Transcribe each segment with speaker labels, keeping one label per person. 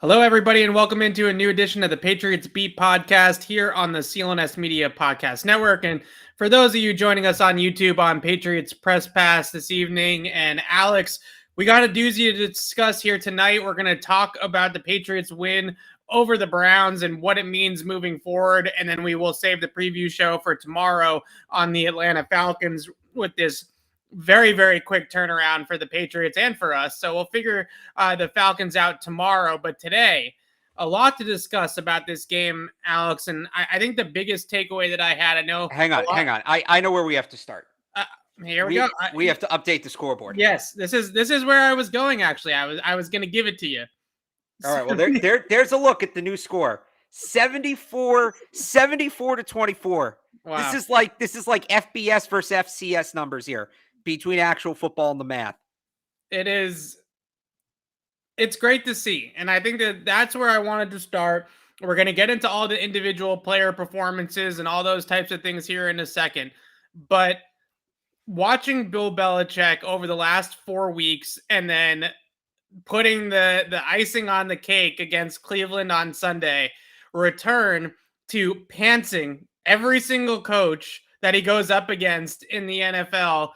Speaker 1: Hello, everybody, and welcome into a new edition of the Patriots Beat podcast here on the CLNS Media Podcast Network. And for those of you joining us on YouTube on Patriots Press Pass this evening, and Alex, we got a doozy to discuss here tonight. We're going to talk about the Patriots win over the Browns and what it means moving forward. And then we will save the preview show for tomorrow on the Atlanta Falcons with this very, very quick turnaround for the Patriots and for us. So we'll figure the Falcons out tomorrow. But today, a lot to discuss about this game, Alex. And I think the biggest takeaway that I had, I know.
Speaker 2: Hang on. I know where we have to start.
Speaker 1: Here we go.
Speaker 2: We have to update the scoreboard.
Speaker 1: Yes, this is where I was going. Actually, I was going to give it to you.
Speaker 2: All right. Well, there's a look at the new score: 74 to 24.
Speaker 1: Wow.
Speaker 2: This is like FBS versus FCS numbers here between actual football and the math.
Speaker 1: It's great to see. And I think that's where I wanted to start. We're going to get into all the individual player performances and all those types of things here in a second. But watching Bill Belichick over the last 4 weeks and then putting the icing on the cake against Cleveland on Sunday, return to pantsing every single coach that he goes up against in the NFL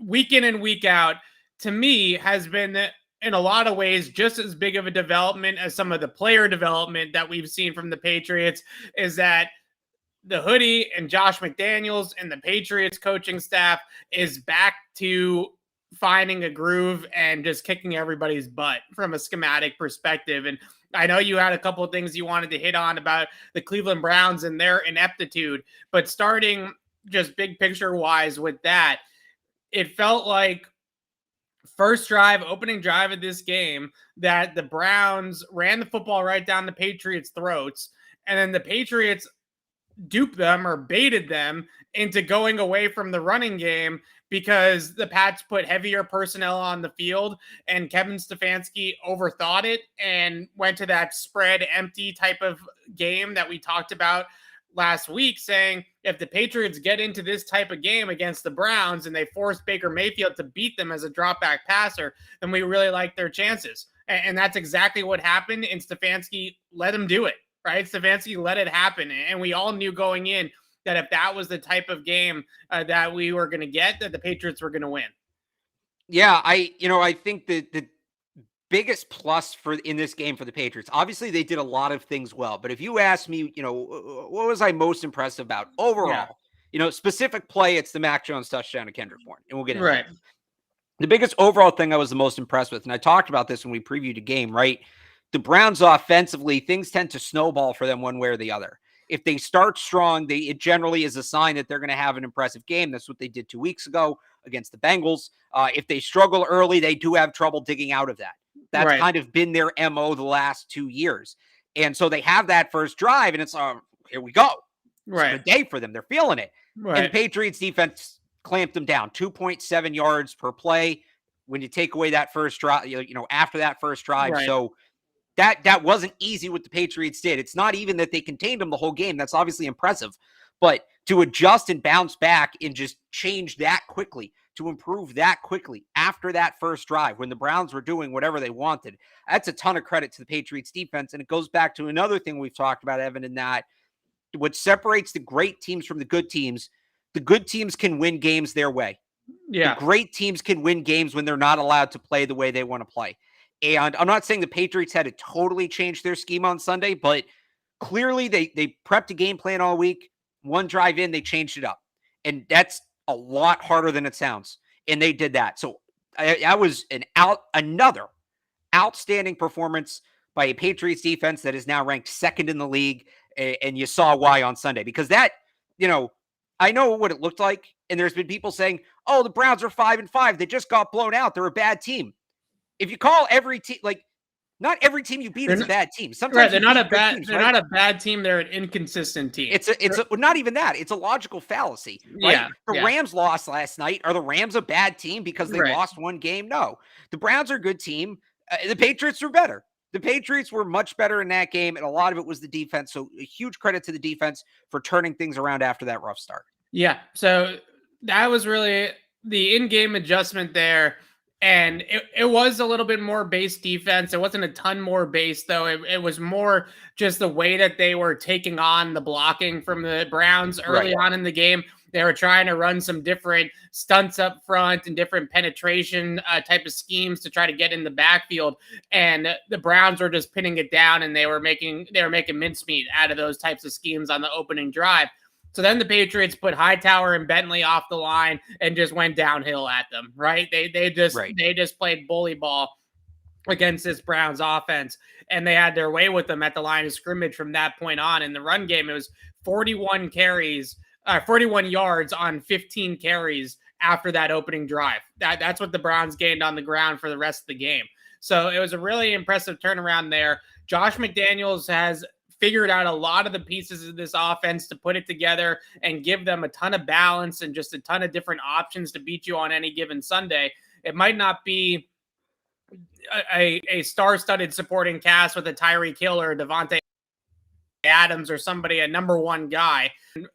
Speaker 1: week in and week out, to me, has been in a lot of ways just as big of a development as some of the player development that we've seen from the Patriots. Is that the hoodie and Josh McDaniels and the Patriots coaching staff is back to finding a groove and just kicking everybody's butt from a schematic perspective. And I know you had a couple of things you wanted to hit on about the Cleveland Browns and their ineptitude, but starting just big picture wise with that, it felt like opening drive of this game, that the Browns ran the football right down the Patriots' throats, and then the Patriots duped them or baited them into going away from the running game because the Pats put heavier personnel on the field, and Kevin Stefanski overthought it and went to that spread empty type of game that we talked about last week, saying if the Patriots get into this type of game against the Browns and they force Baker Mayfield to beat them as a drop back passer, then we really like their chances. And that's exactly what happened. And Stefanski let him do it, right? Stefanski let it happen. And we all knew going in that if that was the type of game that we were going to get, that the Patriots were going to win.
Speaker 2: Yeah, I think that the biggest plus in this game for the Patriots, obviously they did a lot of things well, but if you ask me, what was I most impressed about overall, specific play, it's the Mac Jones touchdown to Kendrick Bourne, and we'll get into it. The biggest overall thing I was the most impressed with, and I talked about this when we previewed a game, right? The Browns offensively, things tend to snowball for them one way or the other. If they start strong, it generally is a sign that they're going to have an impressive game. That's what they did 2 weeks ago against the Bengals. If they struggle early, they do have trouble digging out of that. That's kind of been their MO the last 2 years. And so they have that first drive, and it's, here we go. It's a good day for them. They're feeling it. And the Patriots defense clamped them down, 2.7 yards per play when you take away that first drive, after that first drive. So that wasn't easy what the Patriots did. It's not even that they contained them the whole game. That's obviously impressive. But to adjust and bounce back and just change that quickly, to improve that quickly after that first drive when the Browns were doing whatever they wanted, that's a ton of credit to the Patriots defense. And it goes back to another thing we've talked about, Evan, in that what separates the great teams from the good teams can win games their way.
Speaker 1: Yeah.
Speaker 2: The great teams can win games when they're not allowed to play the way they want to play. And I'm not saying the Patriots had to totally change their scheme on Sunday, but clearly they prepped a game plan all week. One drive in, they changed it up. And that's a lot harder than it sounds. And they did that. So that was another outstanding performance by a Patriots defense that is now ranked second in the league. And you saw why on Sunday. Because that, I know what it looked like. And there's been people saying, oh, the Browns are 5-5. They just got blown out. They're a bad team. If you call every team, not every team you beat is a bad team. Sometimes
Speaker 1: they're not a bad teams, not a bad team. They're an inconsistent team.
Speaker 2: It's not even that. It's a logical fallacy. Right? The Rams lost last night. Are the Rams a bad team because they lost one game? No. The Browns are a good team. The Patriots were better. The Patriots were much better in that game, and a lot of it was the defense. So a huge credit to the defense for turning things around after that rough start.
Speaker 1: Yeah. So that was really the in-game adjustment there. And it was a little bit more base defense. It wasn't a ton more base, though. It was more just the way that they were taking on the blocking from the Browns early on in the game. They were trying to run some different stunts up front and different penetration type of schemes to try to get in the backfield. And the Browns were just pinning it down, and they were making mincemeat out of those types of schemes on the opening drive. So then the Patriots put Hightower and Bentley off the line and just went downhill at them, right? They just played bully ball against this Browns offense, and they had their way with them at the line of scrimmage from that point on. In the run game, it was 41 yards on 15 carries after that opening drive. That's what the Browns gained on the ground for the rest of the game. So it was a really impressive turnaround there. Josh McDaniels has figured out a lot of the pieces of this offense to put it together and give them a ton of balance and just a ton of different options to beat you on any given Sunday. It might not be a star-studded supporting cast with a Tyreek Hill or Devontae Adams or somebody, a number one guy,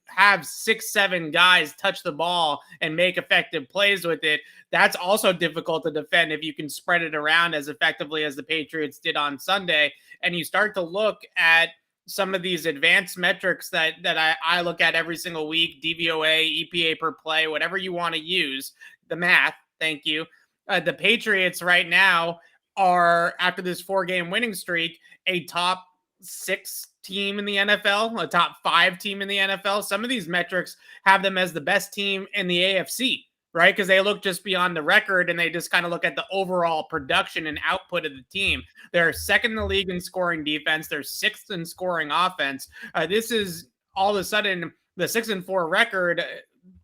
Speaker 1: have 6-7 guys touch the ball and make effective plays with it. That's also difficult to defend if you can spread it around as effectively as the Patriots did on Sunday. And you start to look at some of these advanced metrics that I look at every single week, DVOA, EPA per play, whatever you want to use, the math, thank you. The Patriots right now are, after this 4-game winning streak, a top 6 team in the NFL, a top 5 team in the NFL. Some of these metrics have them as the best team in the AFC, right? Because they look just beyond the record and they just kind of look at the overall production and output of the team. They're second in the league in scoring defense. They're 6th in scoring offense. This is all of a sudden the 6-4 record.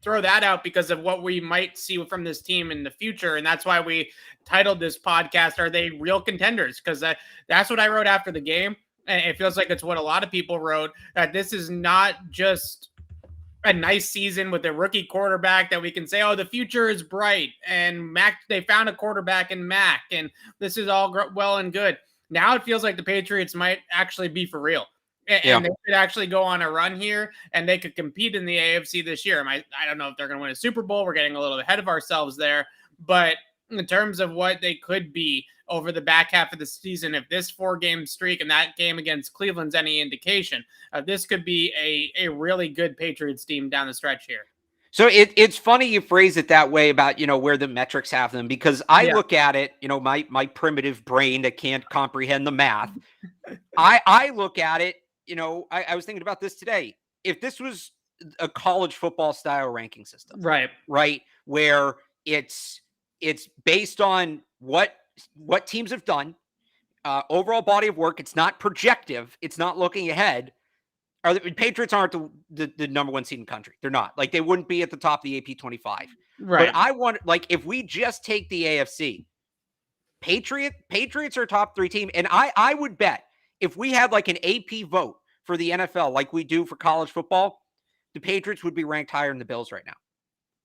Speaker 1: Throw that out because of what we might see from this team in the future. And that's why we titled this podcast, Are They Real Contenders? Because that's what I wrote after the game. And it feels like it's what a lot of people wrote, that this is not just a nice season with a rookie quarterback that we can say, oh, the future is bright, and Mac, they found a quarterback in Mac, and this is all well and good. Now it feels like the Patriots might actually be for real. And they could actually go on a run here, and they could compete in the AFC this year. I don't know if they're going to win a Super Bowl. We're getting a little ahead of ourselves there. But in terms of what they could be over the back half of the season, if this 4-game streak and that game against Cleveland's any indication, this could be a really good Patriots team down the stretch here.
Speaker 2: So it's funny you phrase it that way about, where the metrics have them, because I look at it, my primitive brain that can't comprehend the math. I look at it, I was thinking about this today. If this was a college football style ranking system, right, where it's based on what teams have done, overall body of work. It's not projective. It's not looking ahead. The Patriots aren't the number 1 seed in the country. They're not. Like, they wouldn't be at the top of the AP 25. Right. But I want, if we just take the AFC, Patriots are a top 3 team. And I would bet if we had like an AP vote for the NFL, like we do for college football, the Patriots would be ranked higher than the Bills right now.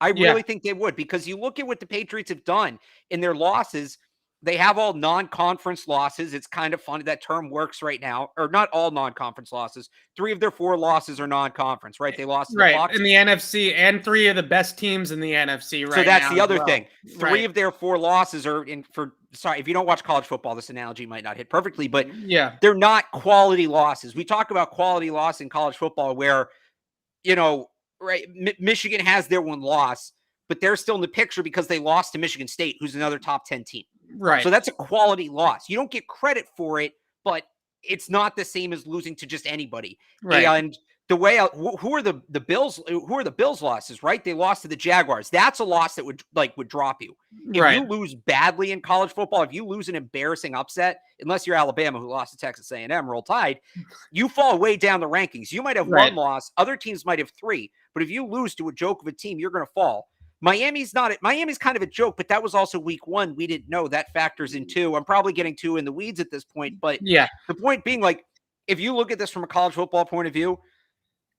Speaker 2: I really think they would, because you look at what the Patriots have done in their losses. They have all non-conference losses. It's kind of funny that term works right now, or not all non-conference losses. 3 of their 4 losses are non-conference, right? They lost to the Bucs
Speaker 1: in the NFC, and 3 of the best teams in the NFC right now.
Speaker 2: So that's the other thing. 3 of their 4 losses are sorry, if you don't watch college football, this analogy might not hit perfectly, but they're not quality losses. We talk about quality loss in college football where, Michigan has their 1 loss, but they're still in the picture because they lost to Michigan State, who's another top 10 team. Right. So that's a quality loss. You don't get credit for it, but it's not the same as losing to just anybody. Right. And the way who are the Bills? Who are the Bills' losses? Right. They lost to the Jaguars. That's a loss that would drop you. If you lose badly in college football, if you lose an embarrassing upset, unless you're Alabama, who lost to Texas A&M, Roll Tide, you fall way down the rankings. You might have 1 loss. Other teams might have 3. But if you lose to a joke of a team, you're going to fall. Miami's kind of a joke, but that was also week 1. We didn't know that factors in 2. I'm probably getting too in the weeds at this point, but the point being, if you look at this from a college football point of view,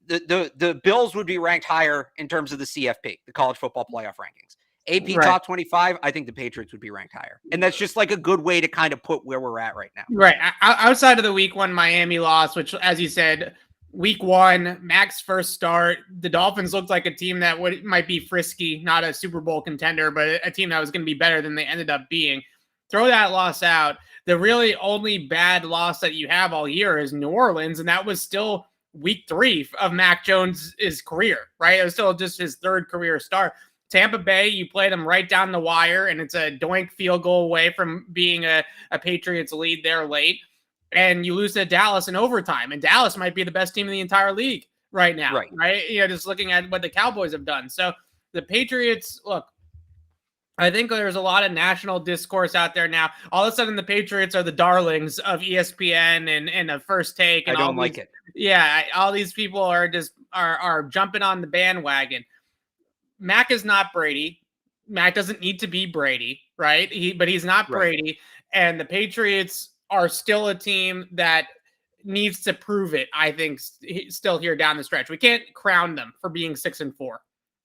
Speaker 2: the Bills would be ranked higher in terms of the CFP, the college football playoff rankings. AP top 25, I think the Patriots would be ranked higher. And that's just like a good way to kind of put where we're at right now.
Speaker 1: Right. Outside of the week 1 Miami loss, which, as you said, Week 1, Mac's first start, the Dolphins looked like a team that might be frisky, not a Super Bowl contender, but a team that was going to be better than they ended up being. Throw that loss out. The really only bad loss that you have all year is New Orleans, and that was still week 3 of Mac Jones' career, right? It was still just his 3rd career start. Tampa Bay, you played them right down the wire, and it's a doink field goal away from being a Patriots lead there late. And you lose to Dallas in overtime. And Dallas might be the best team in the entire league right now, right? Just looking at what the Cowboys have done. So the Patriots, look, I think there's a lot of national discourse out there now. All of a sudden, the Patriots are the darlings of ESPN and a First Take. And
Speaker 2: I don't like it.
Speaker 1: Yeah, all these people are just are jumping on the bandwagon. Mac is not Brady. Mac doesn't need to be Brady, right? But he's not Brady. And the Patriots are still a team that needs to prove it, I think, still here down the stretch. We can't crown them for being 6-4.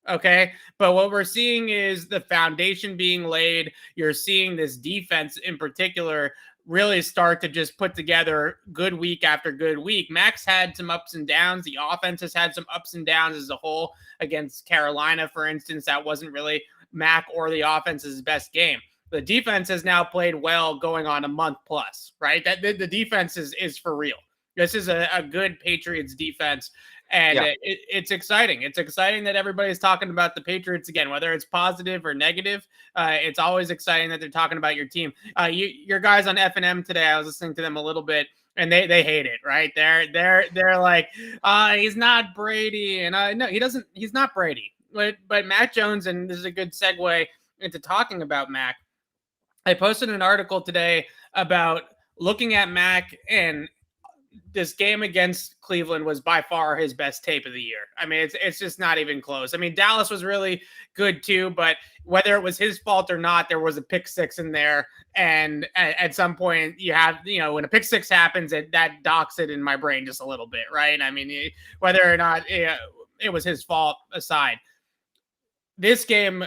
Speaker 1: Okay. But what we're seeing is the foundation being laid. You're seeing this defense in particular really start to just put together good week after good week. Max had some ups and downs. The offense has had some ups and downs as a whole. Against Carolina, for instance, that wasn't really Mac or the offense's best game. The defense has now played well going on a month plus, right? That the defense is for real. This is a good Patriots defense. And it's exciting. It's exciting that everybody's talking about the Patriots again, whether it's positive or negative. It's always exciting that they're talking about your team. Your guys on F&M today, I was listening to them a little bit, and they hate it, right? They're like, he's not Brady, and no, he doesn't. He's not Brady. But Mac Jones, and this is a good segue into talking about Mac. I posted an article today about looking at Mac, and this game against Cleveland was by far his best tape of the year. I mean, it's just not even close. I mean, Dallas was really good too, but whether it was his fault or not, there was a pick 6 in there. And at some point you have, when a pick 6 happens, that docks it in my brain just a little bit, right? I mean, whether or not it was his fault aside, this game,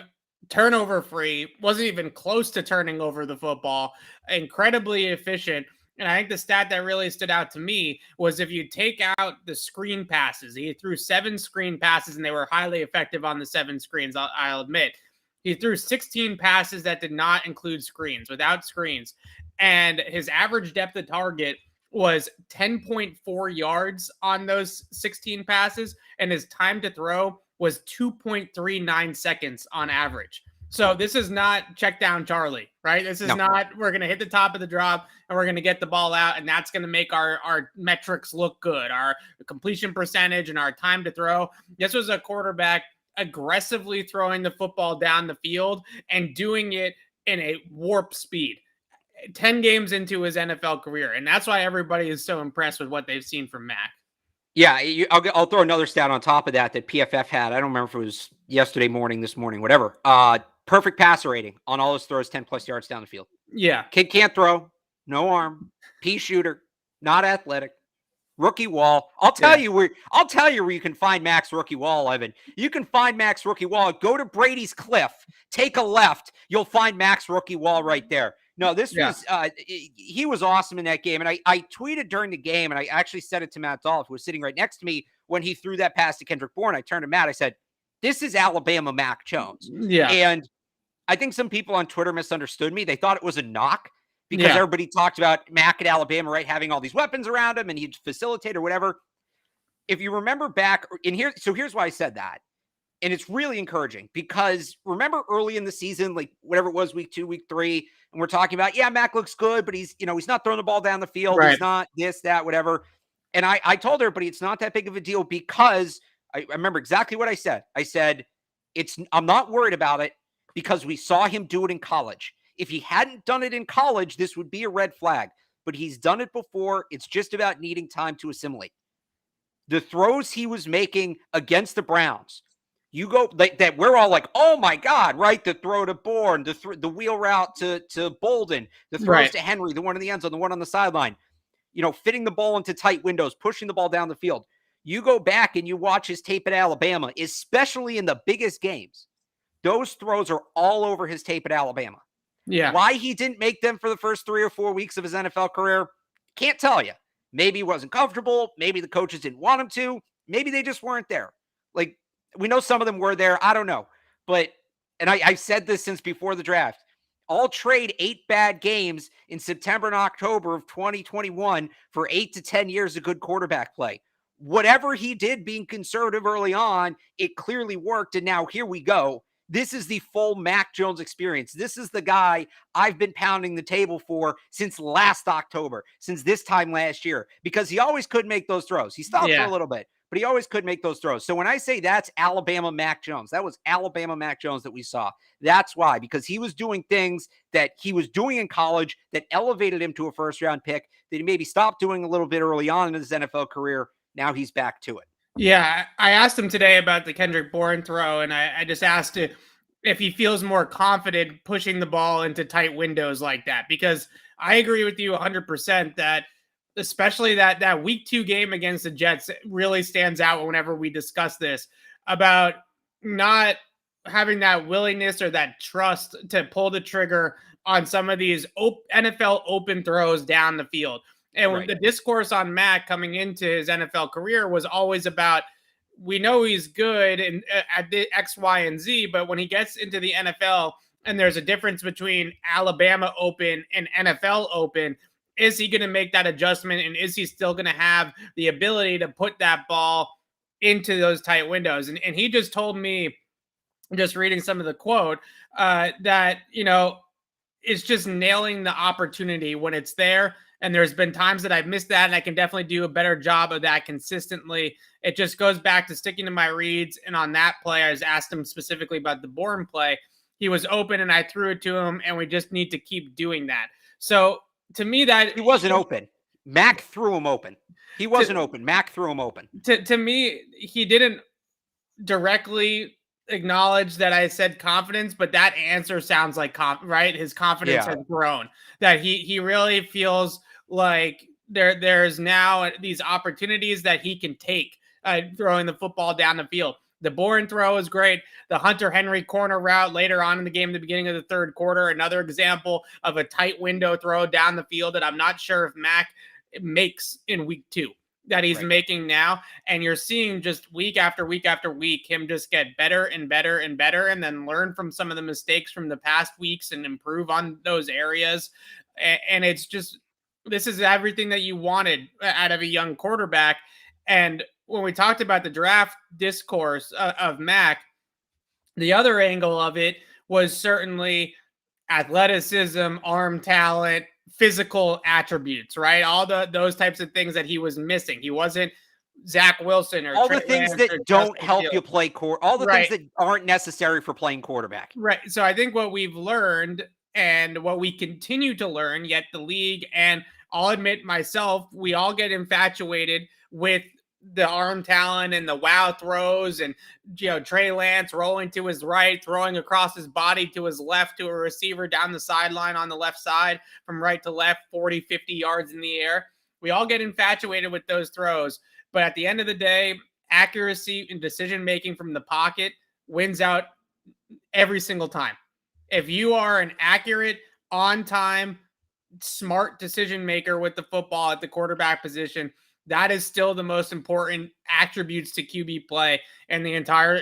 Speaker 1: turnover free, wasn't even close to turning over the football, incredibly efficient. And I think the stat that really stood out to me was if you take out the screen passes, he threw 7 screen passes and they were highly effective on the 7 screens, I'll admit. He threw 16 passes that did not include screens, without screens. And his average depth of target was 10.4 yards on those 16 passes. And his time to throw was 2.39 seconds on average. So this is not check down Charlie, right? This is not, we're going to hit the top of the drop and we're going to get the ball out, and that's going to make our metrics look good, our completion percentage and our time to throw. This was a quarterback aggressively throwing the football down the field and doing it in a warp speed. 10 games into his NFL career. And that's why everybody is so impressed with what they've seen from Mac.
Speaker 2: Yeah, I'll throw another stat on top of that PFF had. I don't remember if it was yesterday morning, this morning, whatever. Perfect passer rating on all his throws, 10+ yards down the field.
Speaker 1: Yeah.
Speaker 2: Kid can't throw, no arm, pea shooter, not athletic, rookie wall. I'll tell you where you can find Mac's rookie wall, Evan. You can find Mac's rookie wall. Go to Brady's Cliff, take a left. You'll find Mac's rookie wall right there. No, this was he was awesome in that game. And I tweeted during the game, and I actually said it to Matt Dolph, who was sitting right next to me when he threw that pass to Kendrick Bourne. I turned to Matt. I said, "This is Alabama Mac Jones."
Speaker 1: Yeah.
Speaker 2: And I think some people on Twitter misunderstood me. They thought it was a knock because everybody talked about Mac at Alabama, right, having all these weapons around him and he'd facilitate or whatever. If you remember back in here, so here's why I said that. And it's really encouraging because remember early in the season, like whatever it was, week 2, week 3, and we're talking about, Mac looks good, but he's not throwing the ball down the field.
Speaker 1: Right.
Speaker 2: He's not this, that, whatever. And I told everybody it's not that big of a deal because I remember exactly what I said. I said, I'm not worried about it because we saw him do it in college. If he hadn't done it in college, this would be a red flag, but he's done it before. It's just about needing time to assimilate. The throws he was making against the Browns, that we're all like, oh my God, right? The throw to Bourne, the wheel route to Bolden, the throws to Henry, the one in the end zone, the one on the sideline, fitting the ball into tight windows, pushing the ball down the field. You go back and you watch his tape at Alabama, especially in the biggest games. Those throws are all over his tape at Alabama.
Speaker 1: Yeah.
Speaker 2: Why he didn't make them for the first 3 or 4 weeks of his NFL career, can't tell you. Maybe he wasn't comfortable. Maybe the coaches didn't want him to. Maybe they just weren't there. Like, we know some of them were there. I don't know. But, and I've said this since before the draft, I'll trade 8 bad games in September and October of 2021 for 8 to 10 years of good quarterback play. Whatever he did being conservative early on, it clearly worked. And now here we go. This is the full Mac Jones experience. This is the guy I've been pounding the table for since last October, since this time last year, because he always could make those throws. He stopped for a little bit, but he always could make those throws. So when I say that's Alabama Mac Jones, that was Alabama Mac Jones that we saw. That's why, because he was doing things that he was doing in college that elevated him to a first-round pick that he maybe stopped doing a little bit early on in his NFL career. Now he's back to it.
Speaker 1: Yeah, I asked him today about the Kendrick Bourne throw, and I just asked if he feels more confident pushing the ball into tight windows like that, because I agree with you 100% that especially that week 2 game against the Jets really stands out whenever we discuss this about not having that willingness or that trust to pull the trigger on some of these NFL open throws down the field. And the discourse on Mac coming into his NFL career was always about, we know he's good and at the X, Y, and Z, but when he gets into the NFL and there's a difference between Alabama open and NFL open, is he going to make that adjustment? And is he still going to have the ability to put that ball into those tight windows? And he just told me, just reading some of the quote, that, it's just nailing the opportunity when it's there. And there's been times that I've missed that, and I can definitely do a better job of that consistently. It just goes back to sticking to my reads. And on that play, I was asked him specifically about the Bourne play. He was open, and I threw it to him, and we just need to keep doing that. So to me, that
Speaker 2: he wasn't open. Mac threw him open. He wasn't open. Mac threw him open.
Speaker 1: To me, he didn't directly acknowledge that I said confidence, but that answer sounds like right. His confidence has grown. That he really feels like there's now these opportunities that he can take throwing the football down the field. The Bourne throw is great. The Hunter Henry corner route later on in the game, the beginning of the third quarter, another example of a tight window throw down the field that I'm not sure if Mac makes in week 2 that he's making now. And you're seeing just week after week after week, him just get better and better and better, and then learn from some of the mistakes from the past weeks and improve on those areas. And it's just, this is everything that you wanted out of a young quarterback. And when we talked about the draft discourse of Mac, the other angle of it was certainly athleticism, arm talent, physical attributes, right? All those types of things that he was missing. He wasn't Zach Wilson or
Speaker 2: all the things that don't help you play all the things that aren't necessary for playing quarterback.
Speaker 1: Right. So I think what we've learned and what we continue to learn, yet the league, and I'll admit myself, we all get infatuated with the arm talent and the wow throws and, Trey Lance rolling to his right, throwing across his body to his left to a receiver down the sideline on the left side from right to left, 40, 50 yards in the air. We all get infatuated with those throws. But at the end of the day, accuracy and decision-making from the pocket wins out every single time. If you are an accurate, on-time, smart decision maker with the football at the quarterback position, that is still the most important attributes to QB play in the entire,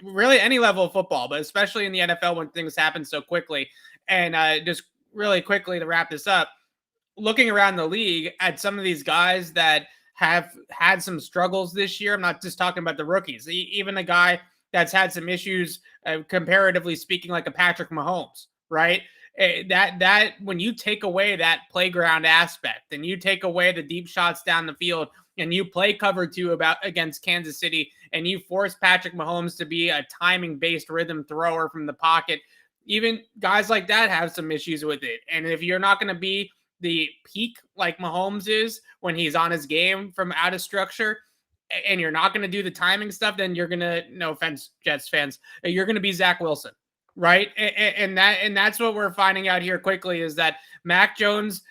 Speaker 1: really any level of football, but especially in the NFL when things happen so quickly. And just really quickly to wrap this up, looking around the league at some of these guys that have had some struggles this year, I'm not just talking about the rookies, even a guy that's had some issues, comparatively speaking, like a Patrick Mahomes, right? That when you take away that playground aspect and you take away the deep shots down the field and you play cover 2 against Kansas City and you force Patrick Mahomes to be a timing-based rhythm thrower from the pocket, even guys like that have some issues with it. And if you're not going to be the peak like Mahomes is when he's on his game from out of structure, and you're not going to do the timing stuff, then you're going to, no offense, Jets fans, you're going to be Zach Wilson. Right. And that's what we're finding out here quickly is that Mac Jones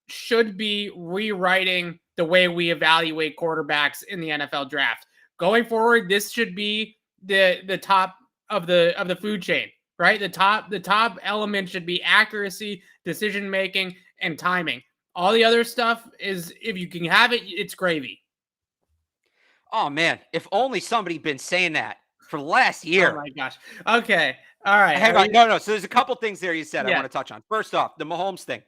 Speaker 1: should be rewriting the way we evaluate quarterbacks in the NFL draft. Going forward, this should be the top of the food chain, right? The top element should be accuracy, decision making, and timing. All the other stuff is, if you can have it, it's gravy.
Speaker 2: Oh man, if only somebody been saying that for the last
Speaker 1: Oh
Speaker 2: year.
Speaker 1: my gosh. Okay. All right.
Speaker 2: Hang on. No. So there's a couple things there you said I
Speaker 1: Yeah.
Speaker 2: want to touch on. First off, the Mahomes thing.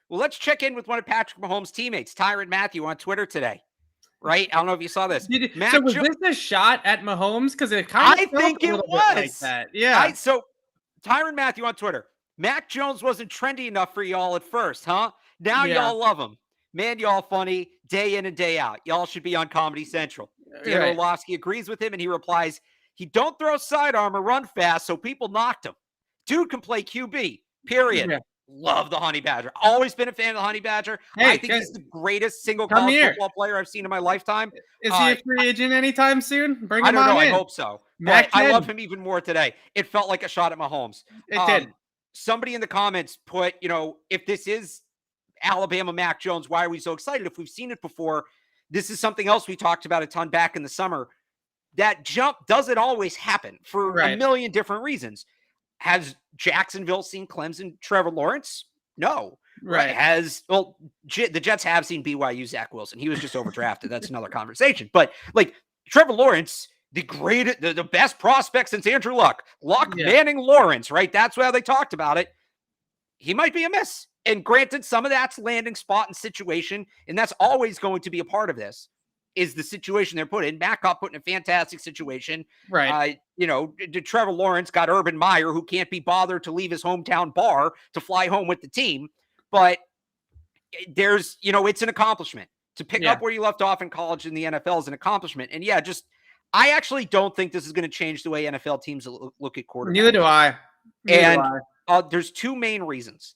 Speaker 2: Well, let's check in with one of Patrick Mahomes' teammates, Tyrann Mathieu, on Twitter today. Right? I don't know if you saw this.
Speaker 1: So was this a shot at Mahomes? Because it kind of
Speaker 2: I
Speaker 1: felt
Speaker 2: think
Speaker 1: a
Speaker 2: it
Speaker 1: little
Speaker 2: was.
Speaker 1: bit like that. Yeah.
Speaker 2: So Tyrann Mathieu on Twitter. Mac Jones wasn't trendy enough for y'all at first, huh? Now y'all love him. Man, y'all funny day in and day out. Y'all should be on Comedy Central. Dan Orlovsky agrees with him, and he replies, he don't throw sidearm or run fast, so people knocked him. Dude can play QB, period.
Speaker 1: Yeah.
Speaker 2: Love the Honey Badger. Always been a fan of the Honey Badger.
Speaker 1: Hey,
Speaker 2: I think he's the greatest single
Speaker 1: come
Speaker 2: college
Speaker 1: here.
Speaker 2: football player I've seen in my lifetime.
Speaker 1: Is he a free agent anytime soon? Bring him
Speaker 2: I don't know.
Speaker 1: on in.
Speaker 2: I hope so.
Speaker 1: Mac
Speaker 2: But I
Speaker 1: 10.
Speaker 2: love him even more today. It felt like a shot at Mahomes.
Speaker 1: It did.
Speaker 2: Somebody in the comments put, if this is Alabama Mac Jones, why are we so excited? If we've seen it before, this is something else we talked about a ton back in the summer. That jump doesn't always happen for a million different reasons. Has Jacksonville seen Clemson, Trevor Lawrence? No.
Speaker 1: Right.
Speaker 2: The Jets have seen BYU Zach Wilson. He was just overdrafted. That's another conversation. But like Trevor Lawrence, the best prospect since Andrew Luck, Manning, Lawrence, right? That's why they talked about it. He might be a miss. And granted, some of that's landing spot and situation, and that's always going to be a part of this, is the situation they're put in. Mac got put in a fantastic situation.
Speaker 1: Right.
Speaker 2: Trevor Lawrence got Urban Meyer, who can't be bothered to leave his hometown bar to fly home with the team. But there's, it's an accomplishment. To pick up where you left off in college in the NFL is an accomplishment. And I actually don't think this is going to change the way NFL teams look at quarterbacks.
Speaker 1: Neither do I.
Speaker 2: There's two main reasons.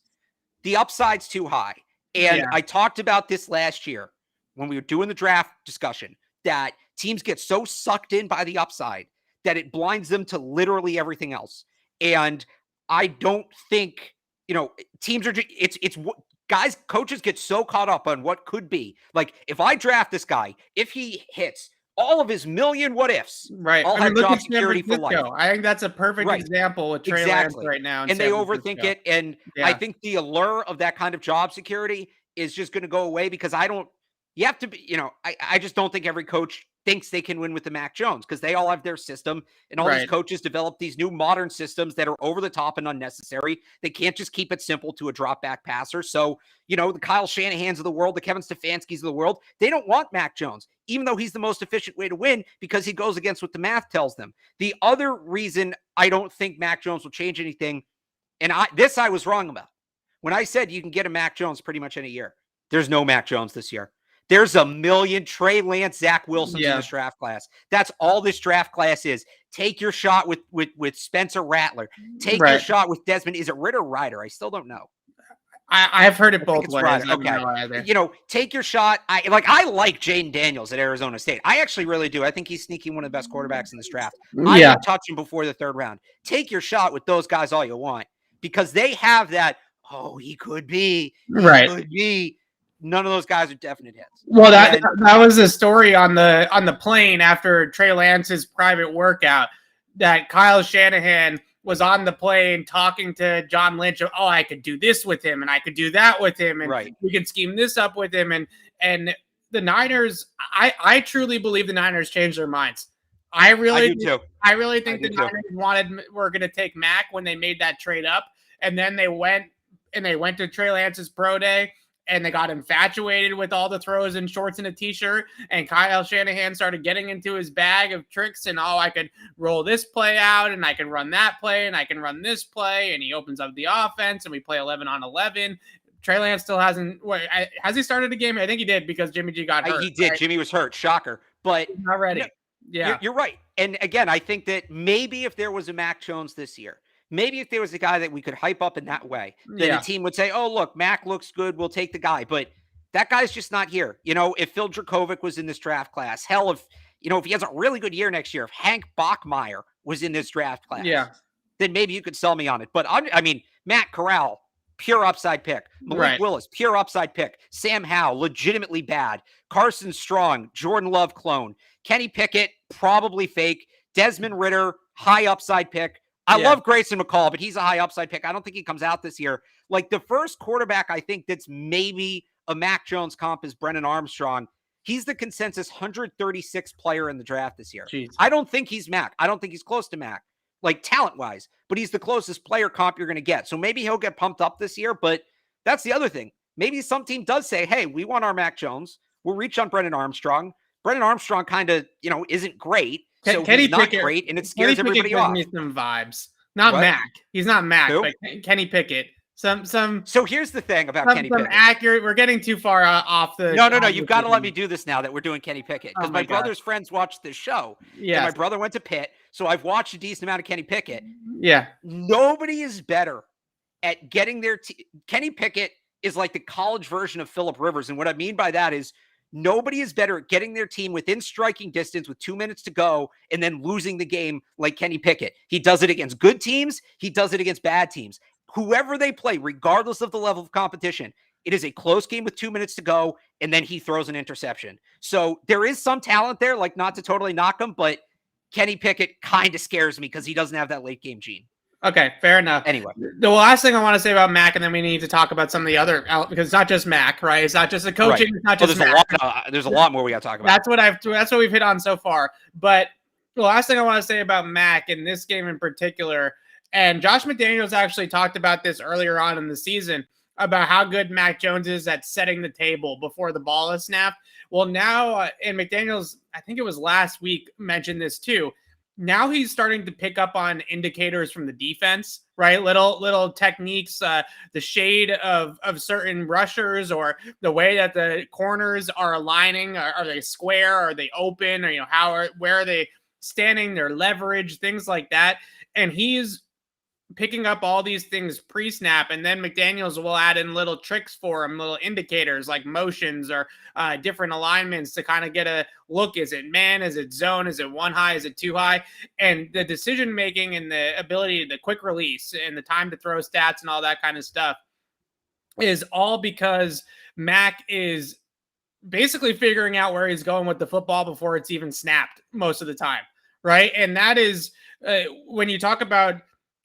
Speaker 2: The upside's too high. And I talked about this last year when we were doing the draft discussion, that teams get so sucked in by the upside that it blinds them to literally everything else. And I don't think, teams are, coaches get so caught up on what could be. Like, if I draft this guy, if he hits all of his million what ifs,
Speaker 1: right?
Speaker 2: I'll have job security for life.
Speaker 1: I think that's a perfect example with Trey Lance right now.
Speaker 2: And they overthink it. And I think the allure of that kind of job security is just going to go away, because you have to be, I just don't think every coach thinks they can win with the Mac Jones, because they all have their system, and all these coaches develop these new modern systems that are over the top and unnecessary. They can't just keep it simple to a drop back passer. So, the Kyle Shanahans of the world, the Kevin Stefanskis of the world, they don't want Mac Jones, even though he's the most efficient way to win, because he goes against what the math tells them. The other reason I don't think Mac Jones will change anything, and I was wrong about, when I said you can get a Mac Jones pretty much in a year. There's no Mac Jones this year. There's a million Trey Lance, Zach Wilsons in this draft class. That's all this draft class is. Take your shot with Spencer Rattler. Take your shot with Desmond. Is it Ritter or Ryder? I still don't know.
Speaker 1: I've heard it both ways.
Speaker 2: Okay. Take your shot. I like Jaden Daniels at Arizona State. I actually really do. I think he's sneaking one of the best quarterbacks in this draft. I don't touch him before the third round. Take your shot with those guys all you want, because they have that, he could be. Could be. None of those guys are definite hits.
Speaker 1: Well, that was a story on the plane after Trey Lance's private workout, that Kyle Shanahan was on the plane talking to John Lynch. I could do this with him, and I could do that with him, and we could scheme this up with him. And the Niners, I truly believe the Niners changed their minds. I really do. I really think the Niners were going to take Mac when they made that trade up, and then they went to Trey Lance's pro day, and they got infatuated with all the throws in shorts and a t-shirt, and Kyle Shanahan started getting into his bag of tricks, and I could roll this play out, and I can run that play, and I can run this play, and he opens up the offense, and we play 11 on 11. Trey Lance still hasn't. Has he started a game? I think he did, because Jimmy G got hurt.
Speaker 2: He did. Right? Jimmy was hurt. Shocker. But
Speaker 1: he's not ready.
Speaker 2: You're right. And again, I think that maybe if there was a Mac Jones this year, maybe if there was a guy that we could hype up in that way, then the team would say, look, Mac looks good, we'll take the guy. But that guy's just not here. If Phil Dracovic was in this draft class, hell, if he has a really good year next year, if Hank Bachmeier was in this draft class, then maybe you could sell me on it. But Matt Corral, pure upside pick. Malik Willis, pure upside pick. Sam Howell, legitimately bad. Carson Strong, Jordan Love clone. Kenny Pickett, probably fake. Desmond Ritter, high upside pick. I love Grayson McCall, but he's a high upside pick. I don't think he comes out this year. Like, the first quarterback I think that's maybe a Mac Jones comp is Brennan Armstrong. He's the consensus 136th player in the draft this year.
Speaker 1: Jeez.
Speaker 2: I don't think he's Mac. I don't think he's close to Mac, like talent-wise, but he's the closest player comp you're going to get. So maybe he'll get pumped up this year, but that's the other thing. Maybe some team does say, hey, we want our Mac Jones. We'll reach on Brennan Armstrong. Brennan Armstrong kind of, isn't great. So
Speaker 1: Kenny
Speaker 2: he's not
Speaker 1: Pickett,
Speaker 2: great, and it scares everybody
Speaker 1: gives
Speaker 2: off.
Speaker 1: me some vibes. Not
Speaker 2: What?
Speaker 1: Mac. He's not Mac,
Speaker 2: Who?
Speaker 1: but Kenny Pickett.
Speaker 2: So here's the thing about Kenny Pickett.
Speaker 1: Accurate. We're getting too far off the.
Speaker 2: No. You've got to let me do this now that we're doing Kenny Pickett, because my brother's
Speaker 1: God.
Speaker 2: friends watched this show.
Speaker 1: Yeah.
Speaker 2: And my brother went to Pitt, so I've watched a decent amount of Kenny Pickett.
Speaker 1: Yeah.
Speaker 2: Nobody is better at getting their Kenny Pickett is like the college version of Phillip Rivers, and what I mean by that is nobody is better at getting their team within striking distance with 2 minutes to go and then losing the game like Kenny Pickett. He does it against good teams. He does it against bad teams. Whoever they play, regardless of the level of competition, it is a close game with 2 minutes to go, and then he throws an interception. So there is some talent there, like not to totally knock him, but Kenny Pickett kind of scares me because he doesn't have that late game gene.
Speaker 1: Okay, fair enough.
Speaker 2: Anyway,
Speaker 1: the last thing I want to say about Mac, and then we need to talk about some of the other, because it's not just Mac, right? It's not just the coaching.
Speaker 2: Right.
Speaker 1: It's not just Mac.
Speaker 2: There's a lot more we got to talk about.
Speaker 1: That's what we've hit on so far. But the last thing I want to say about Mac in this game in particular, and Josh McDaniels actually talked about this earlier on in the season about how good Mac Jones is at setting the table before the ball is snapped. Well, now, and McDaniels, I think it was last week, mentioned this too. Now he's starting to pick up on indicators from the defense, right? Little techniques, the shade of certain rushers, or the way that the corners are aligning. Are they square? Are they open? Or where are they standing? Their leverage, things like that. And he's picking up all these things pre-snap, and then McDaniels will add in little tricks for him, little indicators like motions or different alignments to kind of get a look. Is it man? Is it zone? Is it one high? Is it two high? And the decision making and the ability, the quick release and the time to throw stats and all that kind of stuff is all because Mac is basically figuring out where he's going with the football before it's even snapped most of the time, right? And that is when you talk about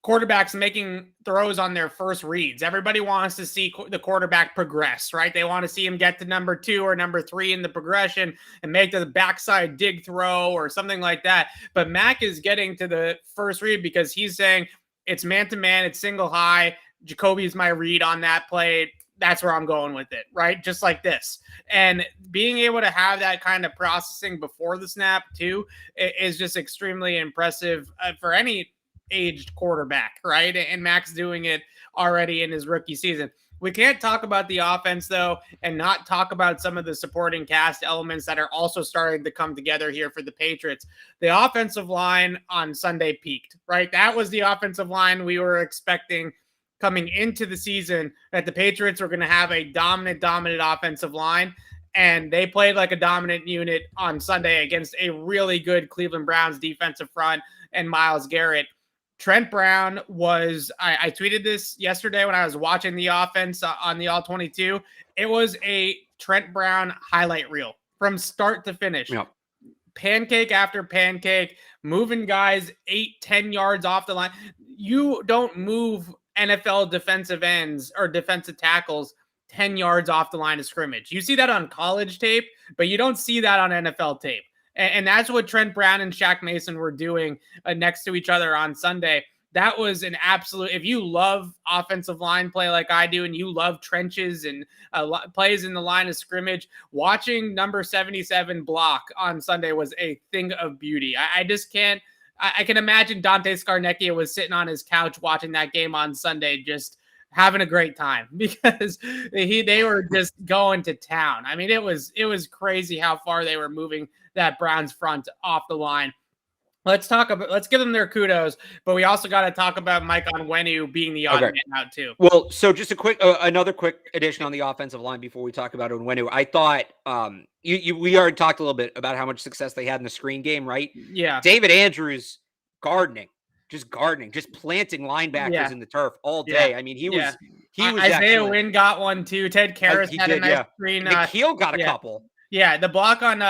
Speaker 1: quarterbacks making throws on their first reads, everybody wants to see the quarterback progress, right? They want to see him get to number 2 or number 3 in the progression and make the backside dig throw or something like that. But Mac is getting to the first read because he's saying it's man-to-man, it's single high. Jacoby's my read on that play. That's where I'm going with it, right? Just like this. And being able to have that kind of processing before the snap too is just extremely impressive for any aged quarterback, right? And Mac's doing it already in his rookie season. We can't talk about the offense, though, and not talk about some of the supporting cast elements that are also starting to come together here for the Patriots. The offensive line on Sunday peaked, right? That was the offensive line we were expecting coming into the season, that the Patriots were going to have a dominant offensive line. And they played like a dominant unit on Sunday against a really good Cleveland Browns defensive front and Myles Garrett. Trent Brown was, I tweeted this yesterday when I was watching the offense on the All-22. It was a Trent Brown highlight reel from start to finish. Yep. Pancake after pancake, moving guys 8-10 yards off the line. You don't move NFL defensive ends or defensive tackles 10 yards off the line of scrimmage. You see that on college tape, but you don't see that on NFL tape. And that's what Trent Brown and Shaq Mason were doing next to each other on Sunday. That was an absolute, if you love offensive line play like I do, and you love trenches and plays in the line of scrimmage, watching number 77 block on Sunday was a thing of beauty. I just can't, I can imagine Dante Scarnecchia was sitting on his couch watching that game on Sunday, just having a great time, because they were just going to town. I mean, it was crazy how far they were moving that Browns front off the line. Let's give them their kudos, but we also got to talk about Mike Onwenu being the odd man out too.
Speaker 2: Well, so just another quick addition on the offensive line before we talk about Onwenu. I thought we already talked a little bit about how much success they had in the screen game, right?
Speaker 1: Yeah.
Speaker 2: David Andrews gardening, just planting linebackers in the turf all day. I mean, he was
Speaker 1: Isaiah Wynn got one too. Ted Karras had a nice screen.
Speaker 2: McKeel got a couple.
Speaker 1: Yeah, the block on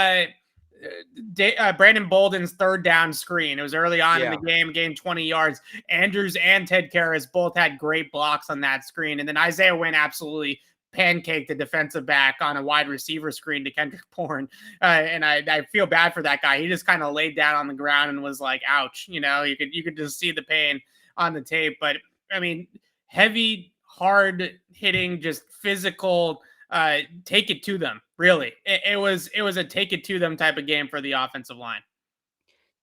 Speaker 1: Brandon Bolden's third down screen. It was early on in the game, gained 20 yards. Andrews and Ted Karras both had great blocks on that screen. And then Isaiah Wynn absolutely pancaked the defensive back on a wide receiver screen to Kendrick Bourne. And I feel bad for that guy. He just kind of laid down on the ground and was like, ouch, you could just see the pain on the tape. But I mean, heavy, hard hitting, just physical, take it to them. Really. It was a take it to them type of game for the offensive line.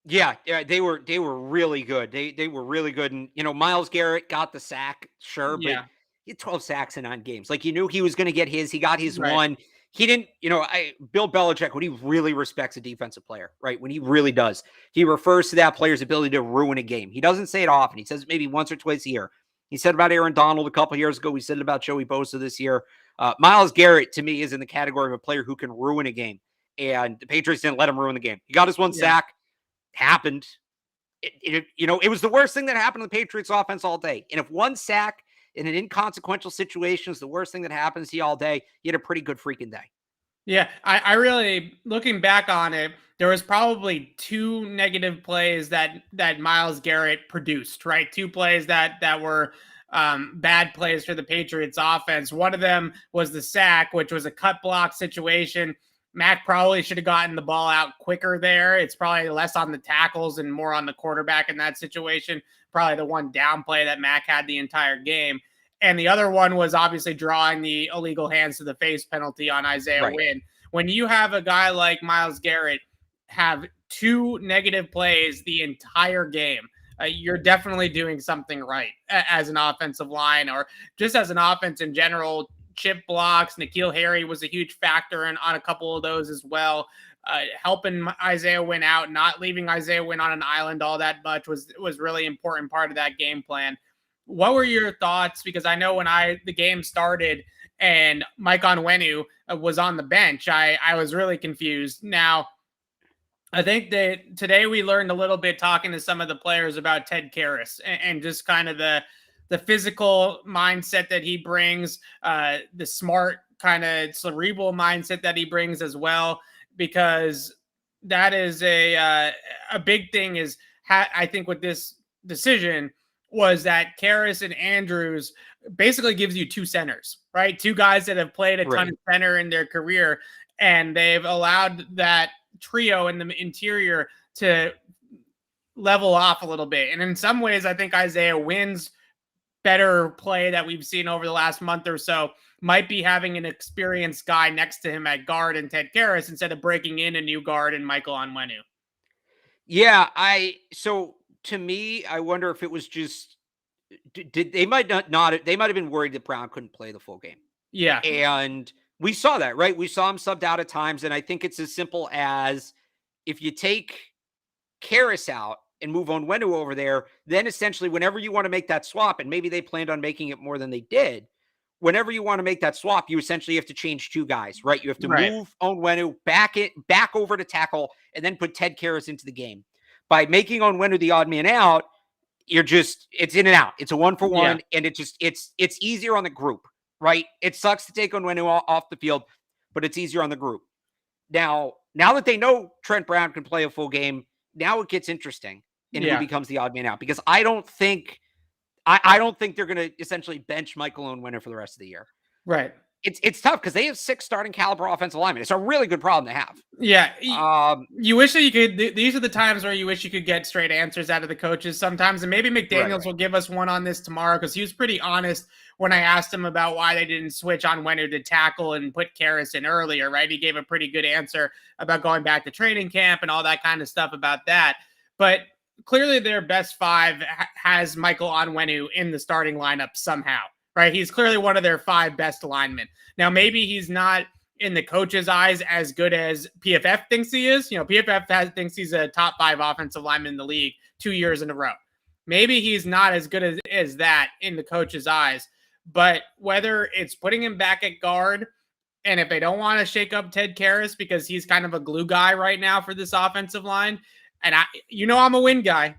Speaker 2: Yeah, they were really good. They were really good. And Myles Garrett got the sack, sure, but he had 12 sacks in 9 games. Like, you knew he was going to get his. He got his one. He didn't, Bill Belichick, when he really respects a defensive player, right? When he really does, he refers to that player's ability to ruin a game. He doesn't say it often. He says it maybe once or twice a year. He said about Aaron Donald a couple of years ago. He said it about Joey Bosa this year. Myles Garrett, to me, is in the category of a player who can ruin a game. And the Patriots didn't let him ruin the game. He got his one sack. Happened. It was the worst thing that happened to the Patriots offense all day. And if one sack in an inconsequential situation is the worst thing that happens to you all day, you had a pretty good freaking day.
Speaker 1: Yeah, I really, looking back on it, there was probably 2 negative plays that Myles Garrett produced, right? 2 plays that were bad plays for the Patriots offense. One of them was the sack, which was a cut block situation. Mac probably should have gotten the ball out quicker there. It's probably less on the tackles and more on the quarterback in that situation. Probably the one down play that Mac had the entire game. And the other one was obviously drawing the illegal hands to the face penalty on Isaiah Wynn. When you have a guy like Myles Garrett have 2 negative plays the entire game, you're definitely doing something right as an offensive line or just as an offense in general. Chip blocks. N'Keal Harry was a huge factor on a couple of those as well. Helping Isaiah Wynn out, not leaving Isaiah Wynn on an island all that much was really important part of that game plan. What were your thoughts? Because I know when the game started and Mike Onwenu was on the bench, I was really confused. Now, I think that today we learned a little bit talking to some of the players about Ted Karras and just kind of the physical mindset that he brings, the smart kind of cerebral mindset that he brings as well, because that is a big thing is I think with this decision was that Karras and Andrews basically gives you 2 centers, right? 2 guys that have played a ton of center in their career, and they've allowed that trio in the interior to level off a little bit. And in some ways, I think Isaiah Wynn's better play that we've seen over the last month or so might be having an experienced guy next to him at guard and Ted Karras instead of breaking in a new guard and Michael Onwenu.
Speaker 2: Yeah, so to me, I wonder if it was just did they might not they might have been worried that Brown couldn't play the full game.
Speaker 1: Yeah.
Speaker 2: And we saw that, right? We saw him subbed out at times, and I think it's as simple as if you take Karras out and move Onwenu over there, then essentially whenever you want to make that swap, and maybe they planned on making it more than they did, whenever you want to make that swap, you essentially have to change 2 guys, right? You have to move Onwenu back over to tackle and then put Ted Karras into the game. By making Onwenu the odd man out, it's in and out. It's a 1-for-1, and it's easier on the group, right? It sucks to take Onwenu off the field, but it's easier on the group. Now that they know Trent Brown can play a full game, now it gets interesting and who becomes the odd man out, because I don't think they're going to essentially bench Michael Onwenu for the rest of the year.
Speaker 1: Right.
Speaker 2: It's tough because they have 6 starting caliber offensive linemen. It's a really good problem to have.
Speaker 1: Yeah. You wish that you could. These are the times where you wish you could get straight answers out of the coaches sometimes. And maybe McDaniels will give us one on this tomorrow, because he was pretty honest when I asked him about why they didn't switch Onwenu to tackle and put Karras in earlier, right? He gave a pretty good answer about going back to training camp and all that kind of stuff about that. But clearly their best 5 has Michael Onwenu in the starting lineup somehow. Right. He's clearly one of their 5 best linemen. Now, maybe he's not in the coach's eyes as good as PFF thinks he is. PFF thinks he's a top 5 offensive lineman in the league 2 years in a row. Maybe he's not as good as that in the coach's eyes. But whether it's putting him back at guard, and if they don't want to shake up Ted Karras because he's kind of a glue guy right now for this offensive line, and I'm a win guy.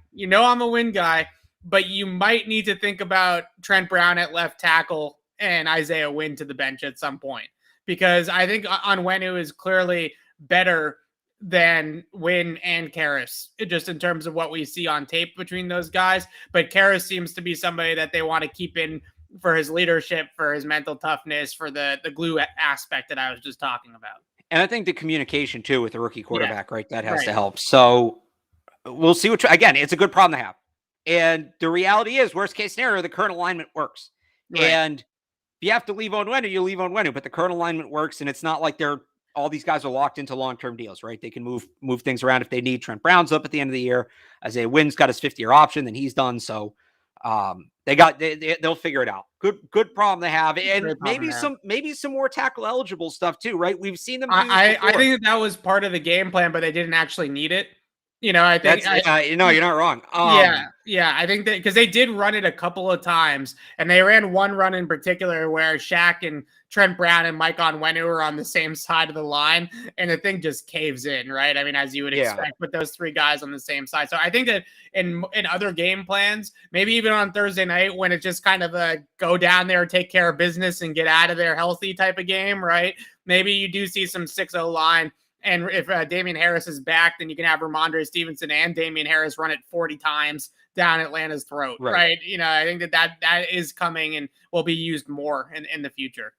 Speaker 1: But you might need to think about Trent Brown at left tackle and Isaiah Wynn to the bench at some point, because I think Onwenu is clearly better than Wynn and Karras, just in terms of what we see on tape between those guys. But Karras seems to be somebody that they want to keep in for his leadership, for his mental toughness, for the glue aspect that I was just talking about.
Speaker 2: And I think the communication too with the rookie quarterback, right? That has to
Speaker 1: Right.
Speaker 2: help. So we'll see again, it's a good problem to have. And the reality is, worst case scenario, the current alignment works.
Speaker 1: Right.
Speaker 2: And if you have to leave Onwenu, you leave Onwenu, but the current alignment works. And it's not like all these guys are locked into long-term deals, right? They can move things around if they need. Trent Brown's up at the end of the year. Isaiah Wynn's got his 50-year option, then he's done. So they'll figure it out. Good problem to have. And maybe some more tackle eligible stuff too, right? We've seen them do this
Speaker 1: I
Speaker 2: before.
Speaker 1: think that was part of the game plan, but they didn't actually need it. You know, I think
Speaker 2: you're not wrong.
Speaker 1: Yeah, I think that because they did run it a couple of times, and they ran one run in particular where Shaq and Trent Brown and Mike Onwenu were on the same side of the line, and the thing just caves in, right? I mean, as you would expect with those three guys on the same side. So I think that in other game plans, maybe even on Thursday night when it's just kind of a go down there, take care of business, and get out of there healthy type of game, right? Maybe you do see some 6-0 line. And if Damian Harris is back, then you can have Ramondre Stevenson and Damian Harris run it 40 times down Atlanta's throat, right? You know, I think that is coming and will be used more in the future.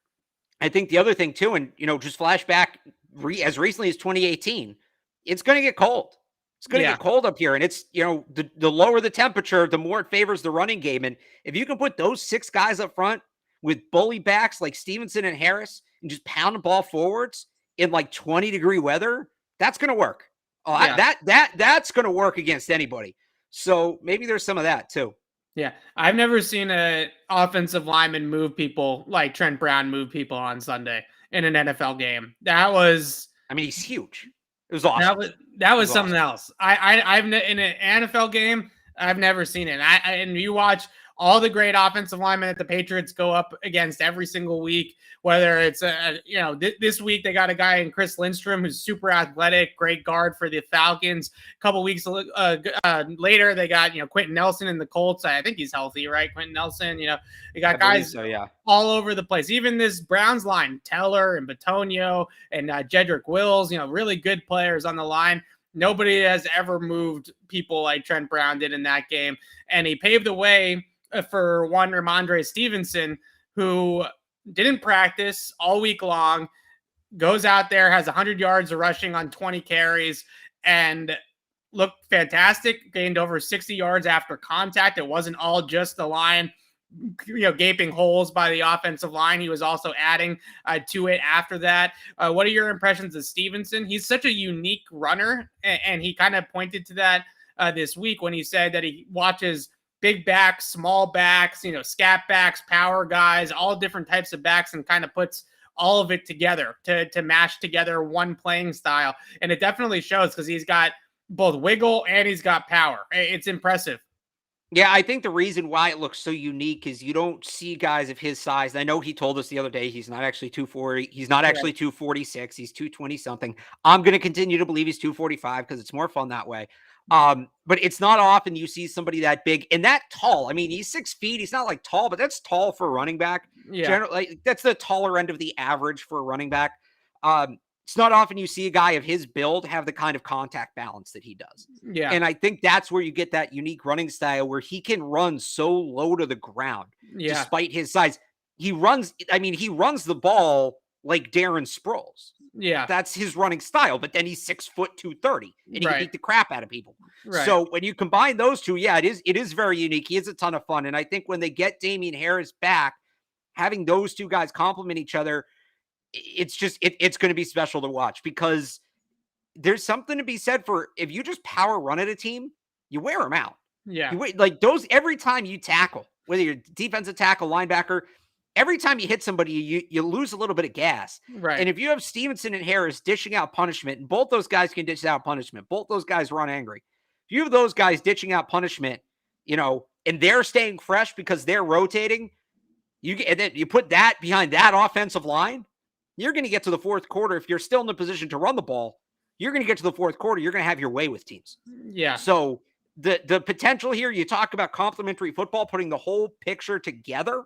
Speaker 2: I think the other thing too, and just flashback as recently as 2018, it's going to get cold. It's going to get cold up here, and it's the lower the temperature, the more it favors the running game. And if you can put those 6 guys up front with bully backs like Stevenson and Harris and just pound the ball forwards in like 20-degree weather, that's going to work. That's going to work against anybody. So maybe there's some of that too.
Speaker 1: Yeah. I've never seen an offensive lineman move people like Trent Brown move people on Sunday in an NFL game.
Speaker 2: He's huge. It was awesome.
Speaker 1: That was something else. I've in an NFL game, I've never seen it. And you watch all the great offensive linemen that the Patriots go up against every single week, whether it's, this week they got a guy in Chris Lindstrom who's super athletic, great guard for the Falcons. A couple weeks later, they got, Quentin Nelson in the Colts. I think he's healthy, right? Quentin Nelson, they got guys all over the place. Even this Browns line, Teller and Batonio and Jedrick Wills, really good players on the line. Nobody has ever moved people like Trent Brown did in that game. And he paved the way for one Ramondre Stevenson, who didn't practice all week long, goes out there, has 100 yards of rushing on 20 carries, and looked fantastic, gained over 60 yards after contact. It wasn't all just the line, gaping holes by the offensive line. He was also adding to it after that. What are your impressions of Stevenson? He's such a unique runner, and he kind of pointed to that this week when he said that he watches big backs, small backs, scat backs, power guys, all different types of backs, and kind of puts all of it together to mash together one playing style. And it definitely shows because he's got both wiggle and he's got power. It's impressive.
Speaker 2: Yeah, I think the reason why it looks so unique is you don't see guys of his size. I know he told us the other day he's not actually 240. He's not actually 246. He's 220 something. I'm going to continue to believe he's 245 because it's more fun that way. But it's not often you see somebody that big and that tall. I mean, he's 6 feet. He's not like tall, but that's tall for a running back.
Speaker 1: Yeah.
Speaker 2: Generally, that's the taller end of the average for a running back. It's not often you see a guy of his build have the kind of contact balance that he does.
Speaker 1: Yeah.
Speaker 2: And I think that's where you get that unique running style where he can run so low to the ground despite his size. He runs the ball like Darren Sproles.
Speaker 1: Yeah.
Speaker 2: That's his running style, but then he's 6 foot 230 and he can beat the crap out of people.
Speaker 1: Right.
Speaker 2: So when you combine those two, it is very unique. He is a ton of fun. And I think when they get Damian Harris back, having those two guys complement each other, it's going to be special to watch because there's something to be said for if you just power run at a team, you wear them out.
Speaker 1: Yeah.
Speaker 2: Like those, every time you tackle, whether you're defensive tackle, linebacker, every time you hit somebody, you lose a little bit of gas.
Speaker 1: Right.
Speaker 2: And if you have Stevenson and Harris dishing out punishment, and both those guys can dish out punishment, both those guys run angry. If you have those guys ditching out punishment, and they're staying fresh because they're rotating, and then you put that behind that offensive line, you're going to get to the fourth quarter. If you're still in the position to run the ball, you're going to get to the fourth quarter. You're going to have your way with teams.
Speaker 1: Yeah.
Speaker 2: So the potential here, you talk about complementary football, putting the whole picture together.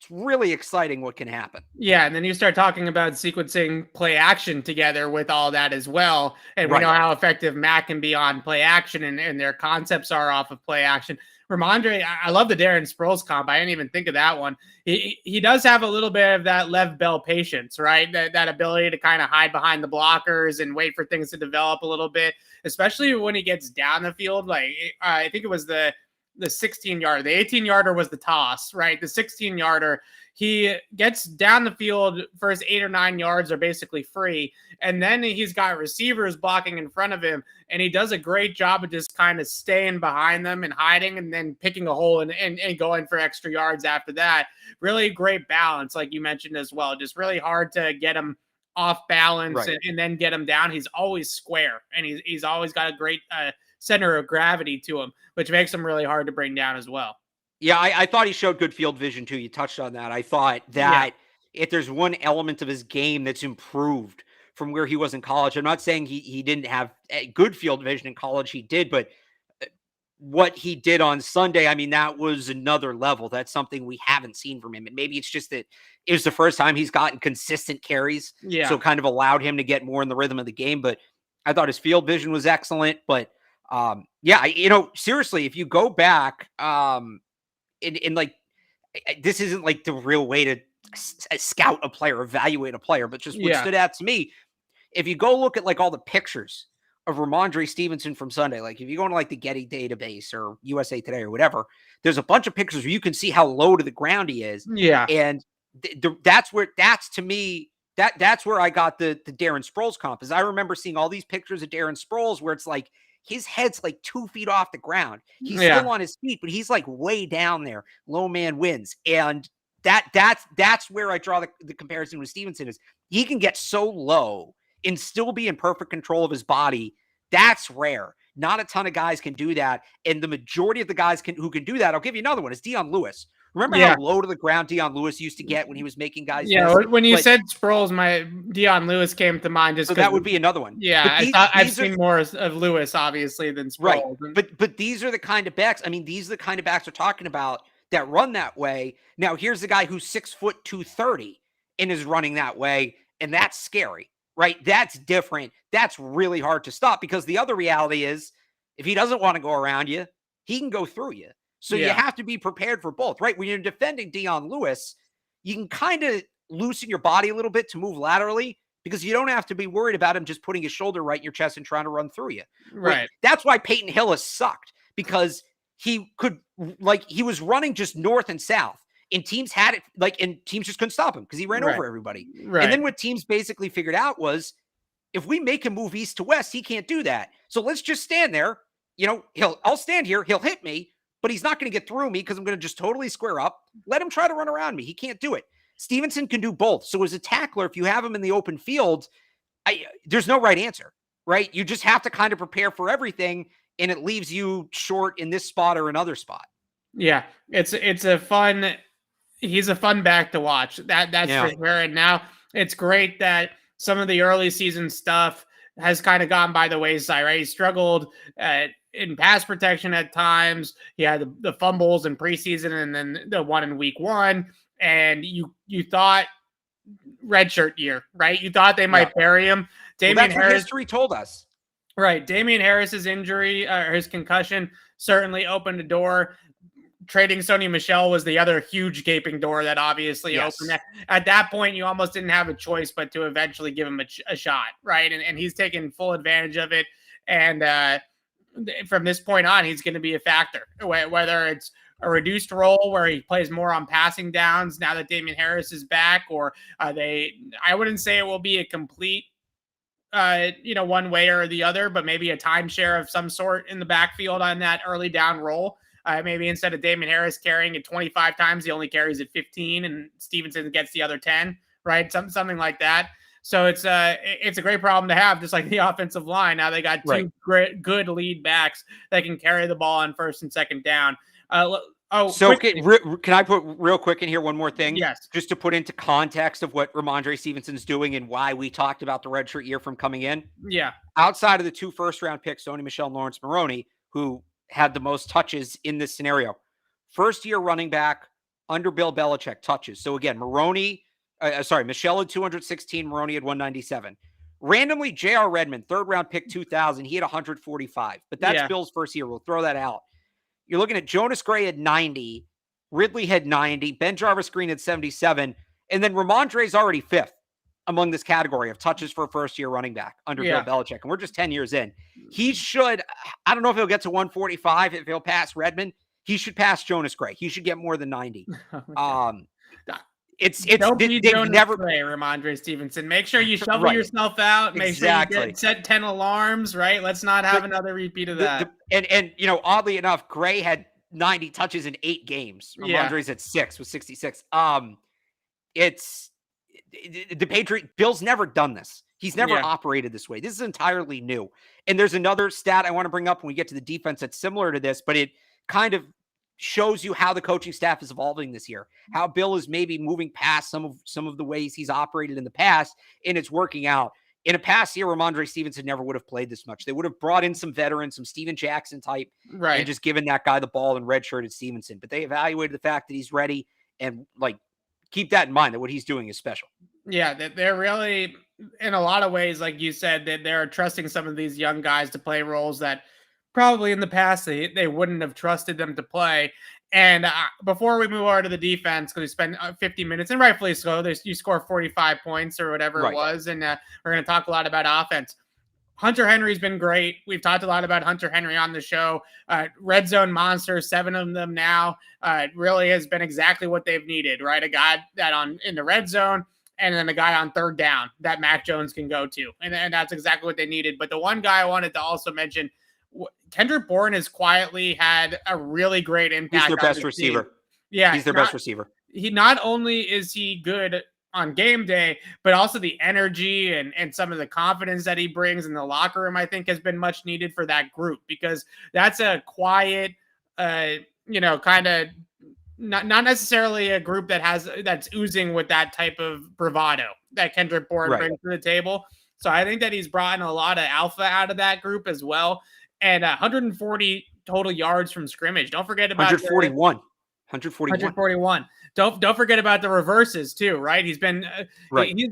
Speaker 2: It's really exciting what can happen.
Speaker 1: Yeah, and then you start talking about sequencing play action together with all that as well. And we know how effective Mac can be on play action and their concepts are off of play action. Ramondre, I love the Darren Sproles comp. I didn't even think of that one. He does have a little bit of that Lev Bell patience, right? That ability to kind of hide behind the blockers and wait for things to develop a little bit, especially when he gets down the field. Like I think it was the 16-yarder. The 18-yarder was the toss, right? The 16-yarder, he gets down the field, first 8 or 9 yards are basically free. And then he's got receivers blocking in front of him. And he does a great job of just kind of staying behind them and hiding and then picking a hole and going for extra yards after that. Really great balance, like you mentioned as well. Just really hard to get him off balance and then get him down. He's always square, and he's always got a great center of gravity to him, which makes him really hard to bring down as well.
Speaker 2: Yeah, I thought he showed good field vision too. You touched on that. I thought that if there's one element of his game that's improved from where he was in college, I'm not saying he didn't have good field vision in college. He did, but what he did on Sunday, I mean, that was another level. That's something we haven't seen from him. And maybe it's just that it was the first time he's gotten consistent carries.
Speaker 1: Yeah.
Speaker 2: So kind of allowed him to get more in the rhythm of the game. But I thought his field vision was excellent. But seriously, if you go back, in like, this isn't like the real way to scout a player, evaluate a player, but just what stood out to me, if you go look at like all the pictures of Ramondre Stevenson from Sunday, like if you go into like the Getty database or USA Today or whatever, there's a bunch of pictures where you can see how low to the ground he is.
Speaker 1: Yeah.
Speaker 2: And that's where I got the Darren Sproles comp, is I remember seeing all these pictures of Darren Sproles where it's like his head's like 2 feet off the ground. He's still on his feet, but he's like way down there. Low man wins. And that's where I draw the comparison with Stevenson, is he can get so low and still be in perfect control of his body. That's rare. Not a ton of guys can do that. And the majority of the guys who can do that, I'll give you another one, is Dion Lewis. Remember how low to the ground Dion Lewis used to get when he was making guys?
Speaker 1: Yeah, when you said Sproles, my Dion Lewis came to mind. Just
Speaker 2: so that would be another one.
Speaker 1: Yeah, I've seen more of Lewis, obviously, than Sproles.
Speaker 2: Right, but these are the kind of backs. I mean, these are the kind of backs we're talking about that run that way. Now, here's the guy who's 6 foot 230 and is running that way, and that's scary, right? That's different. That's really hard to stop, because the other reality is, if he doesn't want to go around you, he can go through you. So you have to be prepared for both, right? When you're defending Dion Lewis, you can kind of loosen your body a little bit to move laterally, because you don't have to be worried about him just putting his shoulder right in your chest and trying to run through you.
Speaker 1: Right.
Speaker 2: That's why Peyton Hill has sucked, because he was running just north and south, and teams had it and teams just couldn't stop him because he ran over everybody. Right. And then what teams basically figured out was, if we make him move east to west, he can't do that. So let's just stand there. I'll stand here. He'll hit me, but he's not going to get through me because I'm going to just totally square up. Let him try to run around me. He can't do it. Stevenson can do both. So as a tackler, if you have him in the open field, there's no right answer, right? You just have to kind of prepare for everything, and it leaves you short in this spot or another spot.
Speaker 1: Yeah, he's a fun back to watch. That's for sure. And now it's great that some of the early season stuff has kind of gone by the wayside, right? He struggled in pass protection at times. He had the fumbles in preseason and then the one in week 1. And you thought redshirt year, right? You thought they might bury him.
Speaker 2: Damian Harris, history told us.
Speaker 1: Right. Damian Harris's injury, or his concussion, certainly opened a door. Trading Sony Michel was the other huge gaping door that obviously opened. At that point, you almost didn't have a choice but to eventually give him a shot, right? And he's taken full advantage of it. And from this point on, he's going to be a factor, whether it's a reduced role where he plays more on passing downs now that Damian Harris is back, or I wouldn't say it will be a complete one way or the other, but maybe a timeshare of some sort in the backfield on that early down role. Maybe instead of Damian Harris carrying it 25 times, he only carries it 15, and Stevenson gets the other 10, right? Something like that. So it's a great problem to have, just like the offensive line. Now they got two good lead backs that can carry the ball on first and second down.
Speaker 2: Can I put real quick in here one more thing?
Speaker 1: Yes.
Speaker 2: Just to put into context of what Ramondre Stevenson's doing and why we talked about the redshirt year from coming in.
Speaker 1: Yeah.
Speaker 2: Outside of the 2 first-round picks, Sony Michel and Lawrence Maroney, who had the most touches in this scenario. First-year running back under Bill Belichick touches. So again, Michel had 216, Maroney had 197. Randomly, J.R. Redmond, third-round pick 2000, he had 145. But that's Bill's first year. We'll throw that out. you're looking at Jonas Gray at 90, Ridley had 90, Ben Jarvis Green at 77, and then Ramondre's already fifth among this category of touches for a first-year running back under Bill Belichick, and we're just 10 years in. He should, I don't know if he'll get to 145, if he'll pass Redmond. He should pass Jonas Gray. He should get more than 90.
Speaker 1: Don't be Jonas Gray, Ramondre Stevenson. Make sure you shovel yourself out. Make sure you set 10 alarms, right? Let's not have another repeat of that.
Speaker 2: And oddly enough, Gray had 90 touches in 8 games. Ramondre's at 6 with 66. It's the Patriots. Bill's never done this. He's never operated this way. This is entirely new. And there's another stat I want to bring up when we get to the defense that's similar to this, but it kind of shows you how the coaching staff is evolving this year, how Bill is maybe moving past some of the ways he's operated in the past, and it's working out. In a past year, Ramondre Stevenson never would have played this much. They would have brought in some veterans, some Steven Jackson type, and just given that guy the ball and redshirted Stevenson. But they evaluated the fact that he's ready, and keep that in mind that what he's doing is special.
Speaker 1: Yeah, they're really, in a lot of ways, like you said, that they're trusting some of these young guys to play roles that probably in the past they wouldn't have trusted them to play. And before we move over to the defense, because we spent 50 minutes, and rightfully so, you score 45 points or whatever it was, and we're going to talk a lot about offense. Hunter Henry's been great. We've talked a lot about Hunter Henry on the show. Red zone monsters, 7 of them now. Really has been exactly what they've needed, right? A guy that in the red zone, and then a guy on third down that Mac Jones can go to. And that's exactly what they needed. But the one guy I wanted to also mention, Kendrick Bourne has quietly had a really great impact.
Speaker 2: He's their best receiver.
Speaker 1: Team. Yeah.
Speaker 2: He's their best receiver.
Speaker 1: He not only is he good on game day, but also the energy and some of the confidence that he brings in the locker room, I think has been much needed for that group, because that's a quiet, kind of not necessarily a group that's oozing with that type of bravado that Kendrick Bourne brings to the table. So I think that he's brought in a lot of alpha out of that group as well. And 140 total yards from scrimmage. Don't forget about 141. Don't forget about the reverses too, right? He's been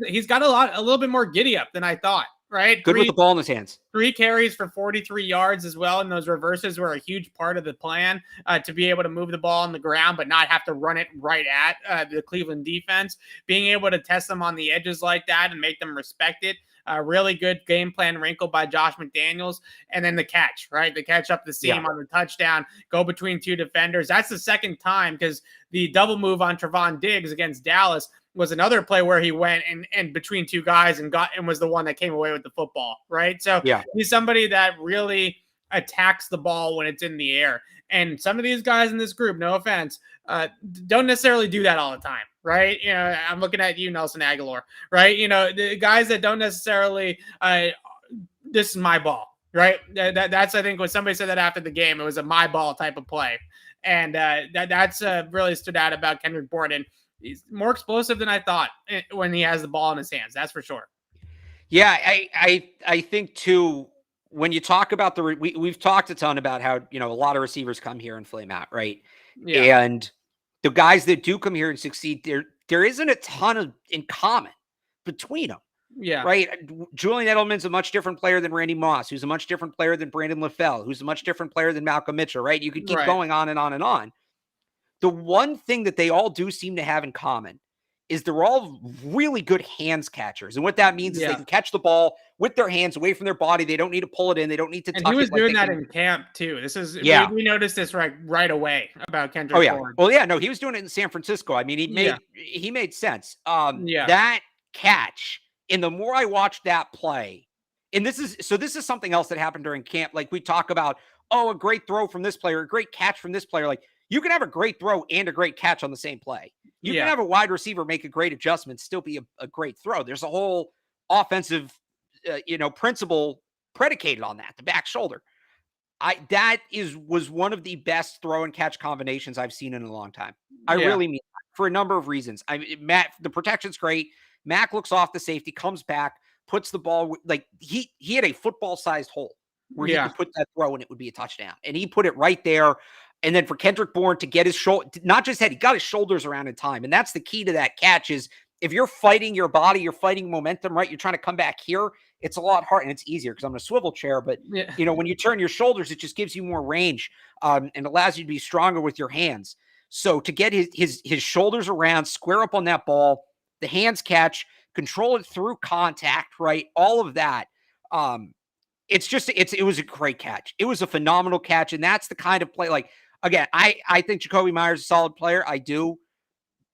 Speaker 1: he's got a little bit more giddy up than I thought, right?
Speaker 2: Good with the ball in his hands.
Speaker 1: 3 carries for 43 yards as well, and those reverses were a huge part of the plan to be able to move the ball on the ground but not have to run it right at the Cleveland defense. Being able to test them on the edges like that and make them respect it. Really good game plan wrinkle by Josh McDaniels. And then the catch, right? The catch up the seam on the touchdown, go between 2 defenders. That's the second time, because the double move on Trevon Diggs against Dallas was another play where he went and between 2 guys and was the one that came away with the football, right? So he's somebody that really attacks the ball when it's in the air. And some of these guys in this group, no offense, don't necessarily do that all the time, right? I'm looking at you, Nelson Aguilar, right? The guys that don't necessarily, this is my ball, right? That's, I think, when somebody said that after the game, it was a my ball type of play. And that's really stood out about Kendrick Bourne. And he's more explosive than I thought when he has the ball in his hands. That's for sure.
Speaker 2: Yeah, I think too, when you talk about we've talked a ton about how, a lot of receivers come here and flame out, right? Yeah. And the guys that do come here and succeed, there isn't a ton in common between them.
Speaker 1: Yeah.
Speaker 2: Right. Julian Edelman's a much different player than Randy Moss, who's a much different player than Brandon LaFell, who's a much different player than Malcolm Mitchell, right? You could keep going on and on and on. The one thing that they all do seem to have in common is they're all really good hands catchers. And what that means is they can catch the ball with their hands away from their body. They don't need to pull it in. They don't need to tuck it.
Speaker 1: And he was doing that in camp too. This is, we noticed this right away about Kendrick Bourne.
Speaker 2: Well, no, he was doing it in San Francisco. I mean, he made sense. That catch, and the more I watched that play, and this is something else that happened during camp. Like we talk about, a great throw from this player, a great catch from this player. Like you can have a great throw and a great catch on the same play. You can have a wide receiver make a great adjustment, still be a great throw. There's a whole offensive, principle predicated on that, the back shoulder. Was one of the best throw and catch combinations I've seen in a long time. I really mean that, for a number of reasons. Matt, the protection's great. Mac looks off the safety, comes back, puts the ball, like he had a football-sized hole where he could put that throw and it would be a touchdown. And he put it right there. And then for Kendrick Bourne to get his shoulder, not just head, he got his shoulders around in time. And that's the key to that catch is if you're fighting your body, you're fighting momentum, right? You're trying to come back here. It's a lot harder, and it's easier because I'm in a swivel chair. But
Speaker 1: Yeah.
Speaker 2: when you turn your shoulders, it just gives you more range, and allows you to be stronger with your hands. So to get his shoulders around, square up on that ball, the hands catch, control it through contact, right? All of that. It was a great catch. It was a phenomenal catch, and that's the kind of play. Like, again, I think Jacoby Myers is a solid player. I do.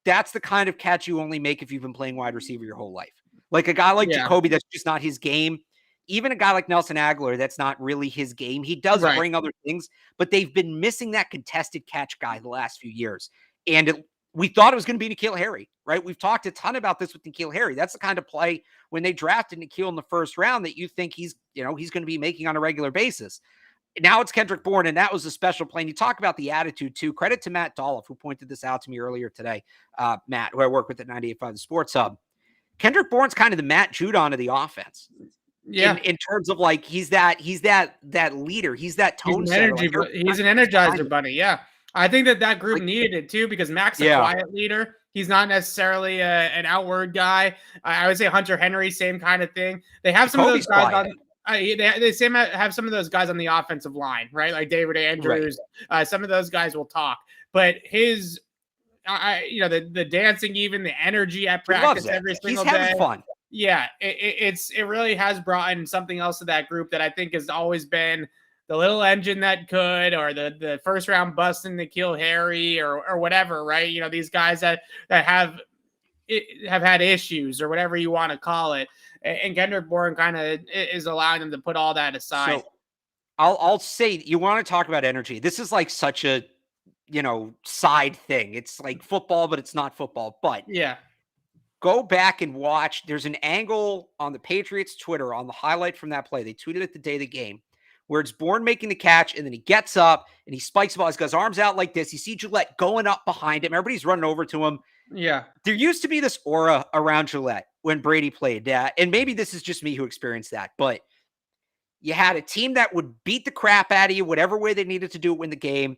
Speaker 2: That's the kind of catch you only make if you've been playing wide receiver your whole life. Like a guy like Jacoby, that's just not his game. Even a guy like Nelson Aguilar, that's not really his game. He does bring other things, but they've been missing that contested catch guy the last few years. And we thought it was going to be N'Keal Harry, right? We've talked a ton about this with N'Keal Harry. That's the kind of play when they drafted N'Keal in the first round that you think he's going to be making on a regular basis. Now it's Kendrick Bourne, and that was a special play. And you talk about the attitude, too. Credit to Matt Dolph, who pointed this out to me earlier today. Matt, who I work with at 98.5 The Sports Hub. Kendrick Bourne's kind of the Matt Judon of the offense.
Speaker 1: Yeah.
Speaker 2: In terms of, like, he's that leader. He's that tone setter.
Speaker 1: He's an energizer bunny. Yeah. I think that group needed it, too, because Mac's a quiet leader. He's not necessarily an outward guy. I would say Hunter Henry, same kind of thing. They have some of those guys on. They have some of those guys on the offensive line, right? Like David Andrews. Right. Some of those guys will talk, but his, the dancing, even the energy at practice every single day. He's having
Speaker 2: fun.
Speaker 1: Yeah, it really has brought in something else to that group that I think has always been the little engine that could, or the first round bust in N'Keal Harry or whatever, right? These guys that have had issues or whatever you want to call it. And Kendrick Bourne kind of is allowing them to put all that aside.
Speaker 2: So I'll say, you want to talk about energy. This is like such a, side thing. It's like football, but it's not football. But
Speaker 1: yeah,
Speaker 2: go back and watch. There's an angle on the Patriots Twitter on the highlight from that play. They tweeted it the day of the game, where it's Bourne making the catch, and then he gets up and he spikes the ball. He's got his arms out like this. You see Gillette going up behind him. Everybody's running over to him.
Speaker 1: Yeah.
Speaker 2: There used to be this aura around Gillette when Brady played that. And maybe this is just me who experienced that, but you had a team that would beat the crap out of you, whatever way they needed to do it, win the game.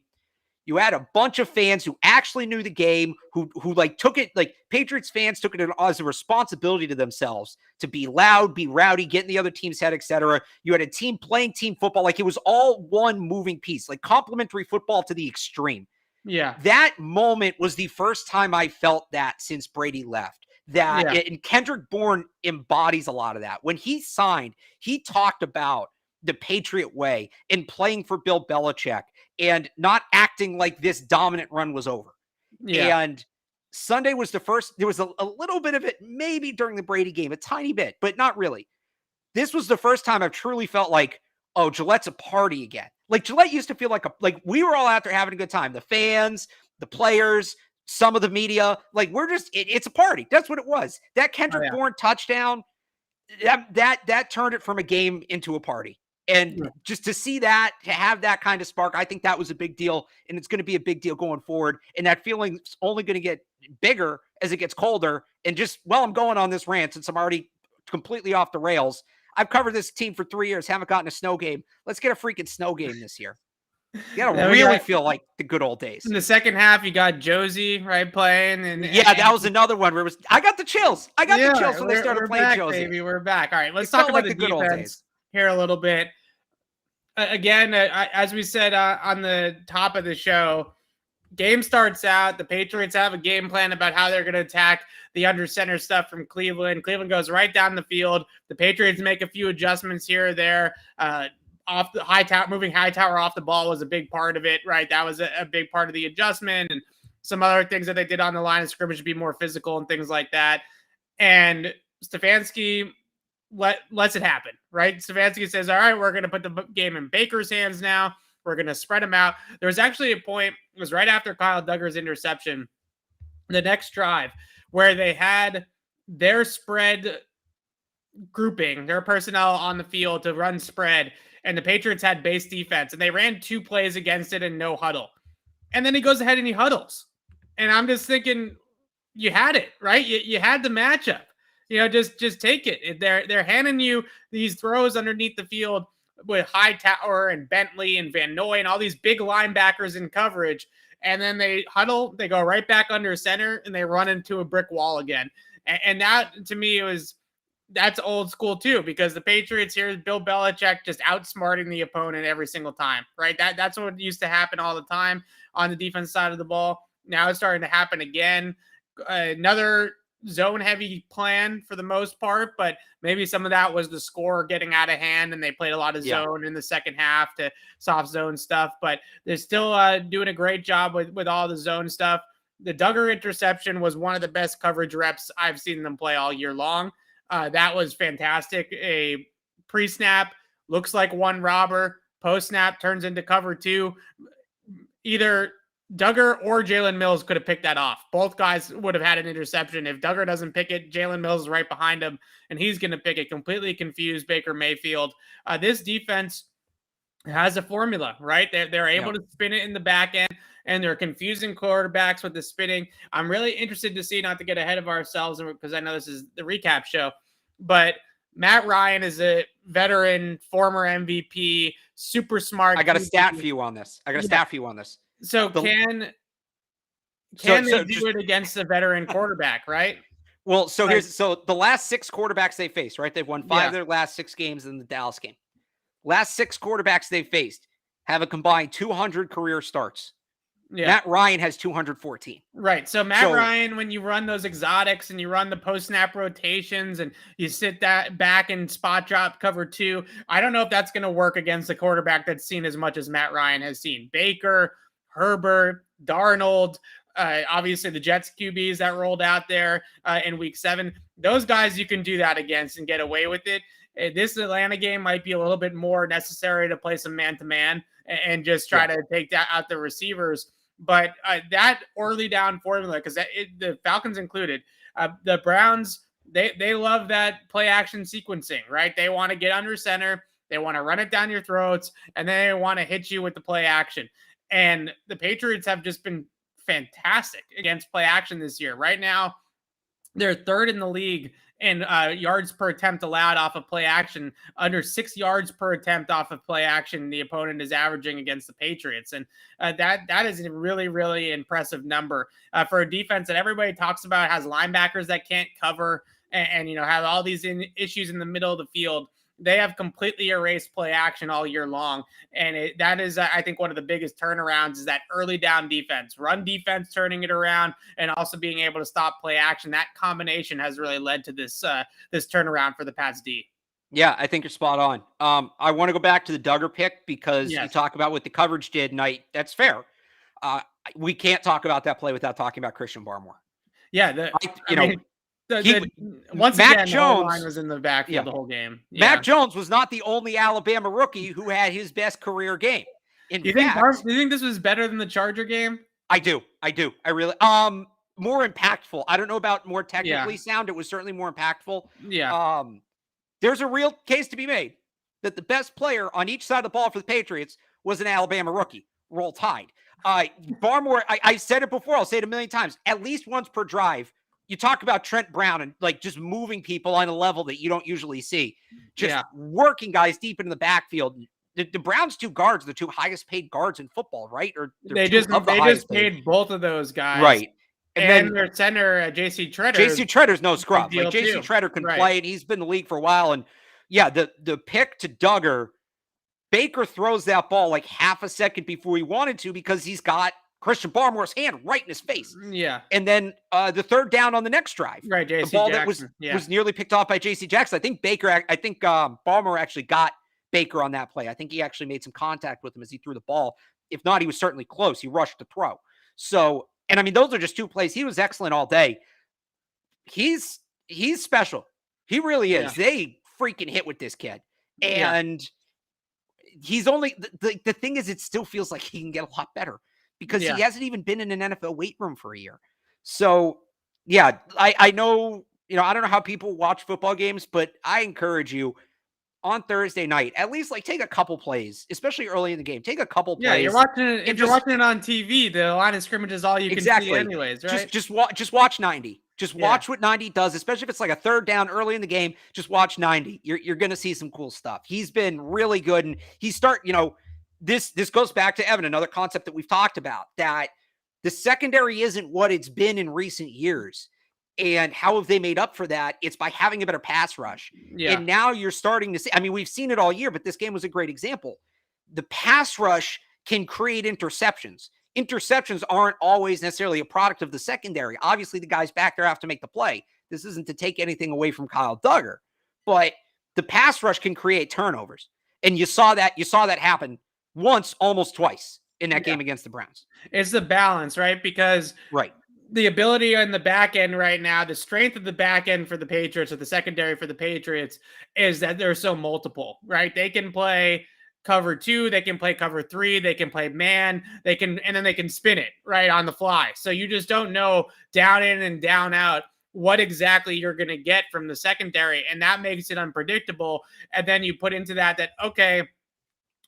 Speaker 2: You had a bunch of fans who actually knew the game, who like took it, like Patriots fans took it as a responsibility to themselves to be loud, be rowdy, get in the other team's head, etc. You had a team playing team football. Like, it was all one moving piece, like complementary football to the extreme.
Speaker 1: Yeah.
Speaker 2: That moment was the first time I felt that since Brady left. And Kendrick Bourne embodies a lot of that. When he signed, he talked about the Patriot way and playing for Bill Belichick and not acting like this dominant run was over.
Speaker 1: Yeah.
Speaker 2: And Sunday was the first. There was a little bit of it maybe during the Brady game, a tiny bit, but not really. This was the first time I've truly felt like, oh, Gillette's a party again. Like, Gillette used to feel like we were all out there having a good time. The fans, the players, some of the media, like, we're just, it's a party. That's what it was. That Kendrick Bourne touchdown, that turned it from a game into a party. And just to see that, to have that kind of spark, I think that was a big deal, and it's going to be a big deal going forward. And that feeling's only going to get bigger as it gets colder. And just, well, I'm going on this rant since I'm already completely off the rails. I've covered this team for 3 years, haven't gotten a snow game. Let's get a freaking snow game this year. You gotta really feel like the good old days.
Speaker 1: In the second half, you got Josie playing, and
Speaker 2: that was another one where I got the chills. I got the chills when they started playing
Speaker 1: back,
Speaker 2: Josie.
Speaker 1: Baby, we're back. All right, let's talk about the good old days here a little bit. Again, as we said on the top of the show, game starts out. The Patriots have a game plan about how they're going to attack the under center stuff from Cleveland. Cleveland goes right down the field. The Patriots make a few adjustments here or there. Off the moving Hightower off the ball was a big part of it, right? That was a big part of the adjustment, and some other things that they did on the line of scrimmage to be more physical and things like that. And Stefanski lets it happen, right? Stefanski says, all right, we're going to put the game in Baker's hands now. We're going to spread them out. There was actually a point, it was right after Kyle Duggar's interception, the next drive, where they had their spread grouping, their personnel on the field to run spread, and the Patriots had base defense, and they ran 2 plays against it and no huddle. And then he goes ahead and he huddles. And I'm just thinking, you had it, right? You had the matchup. Just take it. They're handing you these throws underneath the field with Hightower and Bentley and Van Noy and all these big linebackers in coverage. And then they huddle, they go right back under center, and they run into a brick wall again. And that to me that's old school too, because the Patriots here is Bill Belichick just outsmarting the opponent every single time, right? That's what used to happen all the time on the defense side of the ball. Now it's starting to happen again. Another zone heavy plan for the most part, but maybe some of that was the score getting out of hand and they played a lot of zone in the second half to soft zone stuff, but they're still doing a great job with all the zone stuff. The Duggar interception was one of the best coverage reps I've seen them play all year long. That was fantastic. A pre-snap looks like one robber. Post-snap turns into cover two. Either Duggar or Jalen Mills could have picked that off. Both guys would have had an interception. If Duggar doesn't pick it, Jalen Mills is right behind him, and he's going to pick it. Completely confused Baker Mayfield. This defense has a formula, right? They're able to spin it in the back end, and they're confusing quarterbacks with the spinning. I'm really interested to see, not to get ahead of ourselves, because I know this is the recap show, but Matt Ryan is a veteran, former MVP, super smart.
Speaker 2: I got a stat for you on this.
Speaker 1: So can they do it against a veteran quarterback, right?
Speaker 2: Well, so the last 6 quarterbacks they faced, right? They've won 5 of their last 6 games in the Dallas game. Last 6 quarterbacks they faced have a combined 200 career starts. Matt Ryan has 214.
Speaker 1: Right. So Matt Ryan, when you run those exotics and you run the post-snap rotations and you sit that back and spot drop cover 2, I don't know if that's going to work against a quarterback that's seen as much as Matt Ryan has seen. Baker, Herbert, Darnold, obviously the Jets QBs that rolled out there in week 7. Those guys you can do that against and get away with it. This Atlanta game might be a little bit more necessary to play some man-to-man and just try to take that out the receivers. But that early down formula, because the Falcons included, the Browns, they love that play action sequencing, right? They want to get under center, they want to run it down your throats, and then they want to hit you with the play action. And the Patriots have just been fantastic against play action this year. Right now, they're 3rd in the league in yards per attempt allowed off of play action. Under 6 yards per attempt off of play action the opponent is averaging against the Patriots. And that is a really, really impressive number for a defense that everybody talks about, has linebackers that can't cover and have all these issues in the middle of the field. They have completely erased play action all year long. And that is, I think, one of the biggest turnarounds is that early down defense, run defense, turning it around, and also being able to stop play action. That combination has really led to this turnaround for the Pats D.
Speaker 2: Yeah, I think you're spot on. I want to go back to the Duggar pick because you talk about what the coverage did, and that's fair. We can't talk about that play without talking about Christian Barmore.
Speaker 1: Yeah,
Speaker 2: Mac Jones,
Speaker 1: the whole line was in the backfield the whole game.
Speaker 2: Mac Jones was not the only Alabama rookie who had his best career game.
Speaker 1: Do you think this was better than the Charger game?
Speaker 2: I do. I really more impactful. I don't know about more technically sound. It was certainly more impactful.
Speaker 1: Yeah.
Speaker 2: There's a real case to be made that the best player on each side of the ball for the Patriots was an Alabama rookie. Roll Tide. Barmore, I said it before, I'll say it a million times. At least once per drive, you talk about Trent Brown and just moving people on a level that you don't usually see. Just working guys deep into the backfield. The Browns' 2 guards, the 2 highest paid guards in football, right? Or
Speaker 1: they just paid both of those guys,
Speaker 2: right?
Speaker 1: And then their center, J.C. Treader.
Speaker 2: J.C. Treader's no scrub. Like J.C. Treader can play, and he's been in the league for a while. And the pick to Duggar, Baker throws that ball like half a second before he wanted to because he's got Christian Barmore's hand right in his face.
Speaker 1: Yeah.
Speaker 2: And then the 3rd down on the next drive.
Speaker 1: Right,
Speaker 2: the ball Jackson. That was nearly picked off by J.C. Jackson. I think Barmore actually got Baker on that play. I think he actually made some contact with him as he threw the ball. If not, he was certainly close. He rushed the throw. So, and I mean, those are just 2 plays. He was excellent all day. He's special. He really is. Yeah. They freaking hit with this kid. And he's only, the thing is, it still feels like he can get a lot better. Because he hasn't even been in an NFL weight room for a year. So, I know, I don't know how people watch football games, but I encourage you on Thursday night, at least take a couple plays, especially early in the game. Take a couple plays.
Speaker 1: Yeah, you're watching it. If you're watching it on TV, the line of scrimmage is all you can see anyways, right?
Speaker 2: Just watch 90. Just watch what 90 does, especially if it's like a 3rd down early in the game. Just watch 90. You're going to see some cool stuff. He's been really good, and this goes back to Evan, another concept that we've talked about, that the secondary isn't what it's been in recent years. And how have they made up for that? It's by having a better pass rush.
Speaker 1: Yeah.
Speaker 2: And now you're starting to see, I mean, we've seen it all year, but this game was a great example. The pass rush can create interceptions. Interceptions aren't always necessarily a product of the secondary. Obviously, the guys back there have to make the play. This isn't to take anything away from Kyle Duggar, but the pass rush can create turnovers. And you saw that happen once, almost twice in that game against the Browns.
Speaker 1: It's the balance, right? Because the ability on the back end right now, the strength of the back end for the Patriots, or the secondary for the Patriots, is that they're so multiple, right? They can play cover 2, they can play cover 3, they can play man, and then they can spin it right on the fly. So you just don't know down in and down out what exactly you're going to get from the secondary, and that makes it unpredictable. And then you put into that, okay,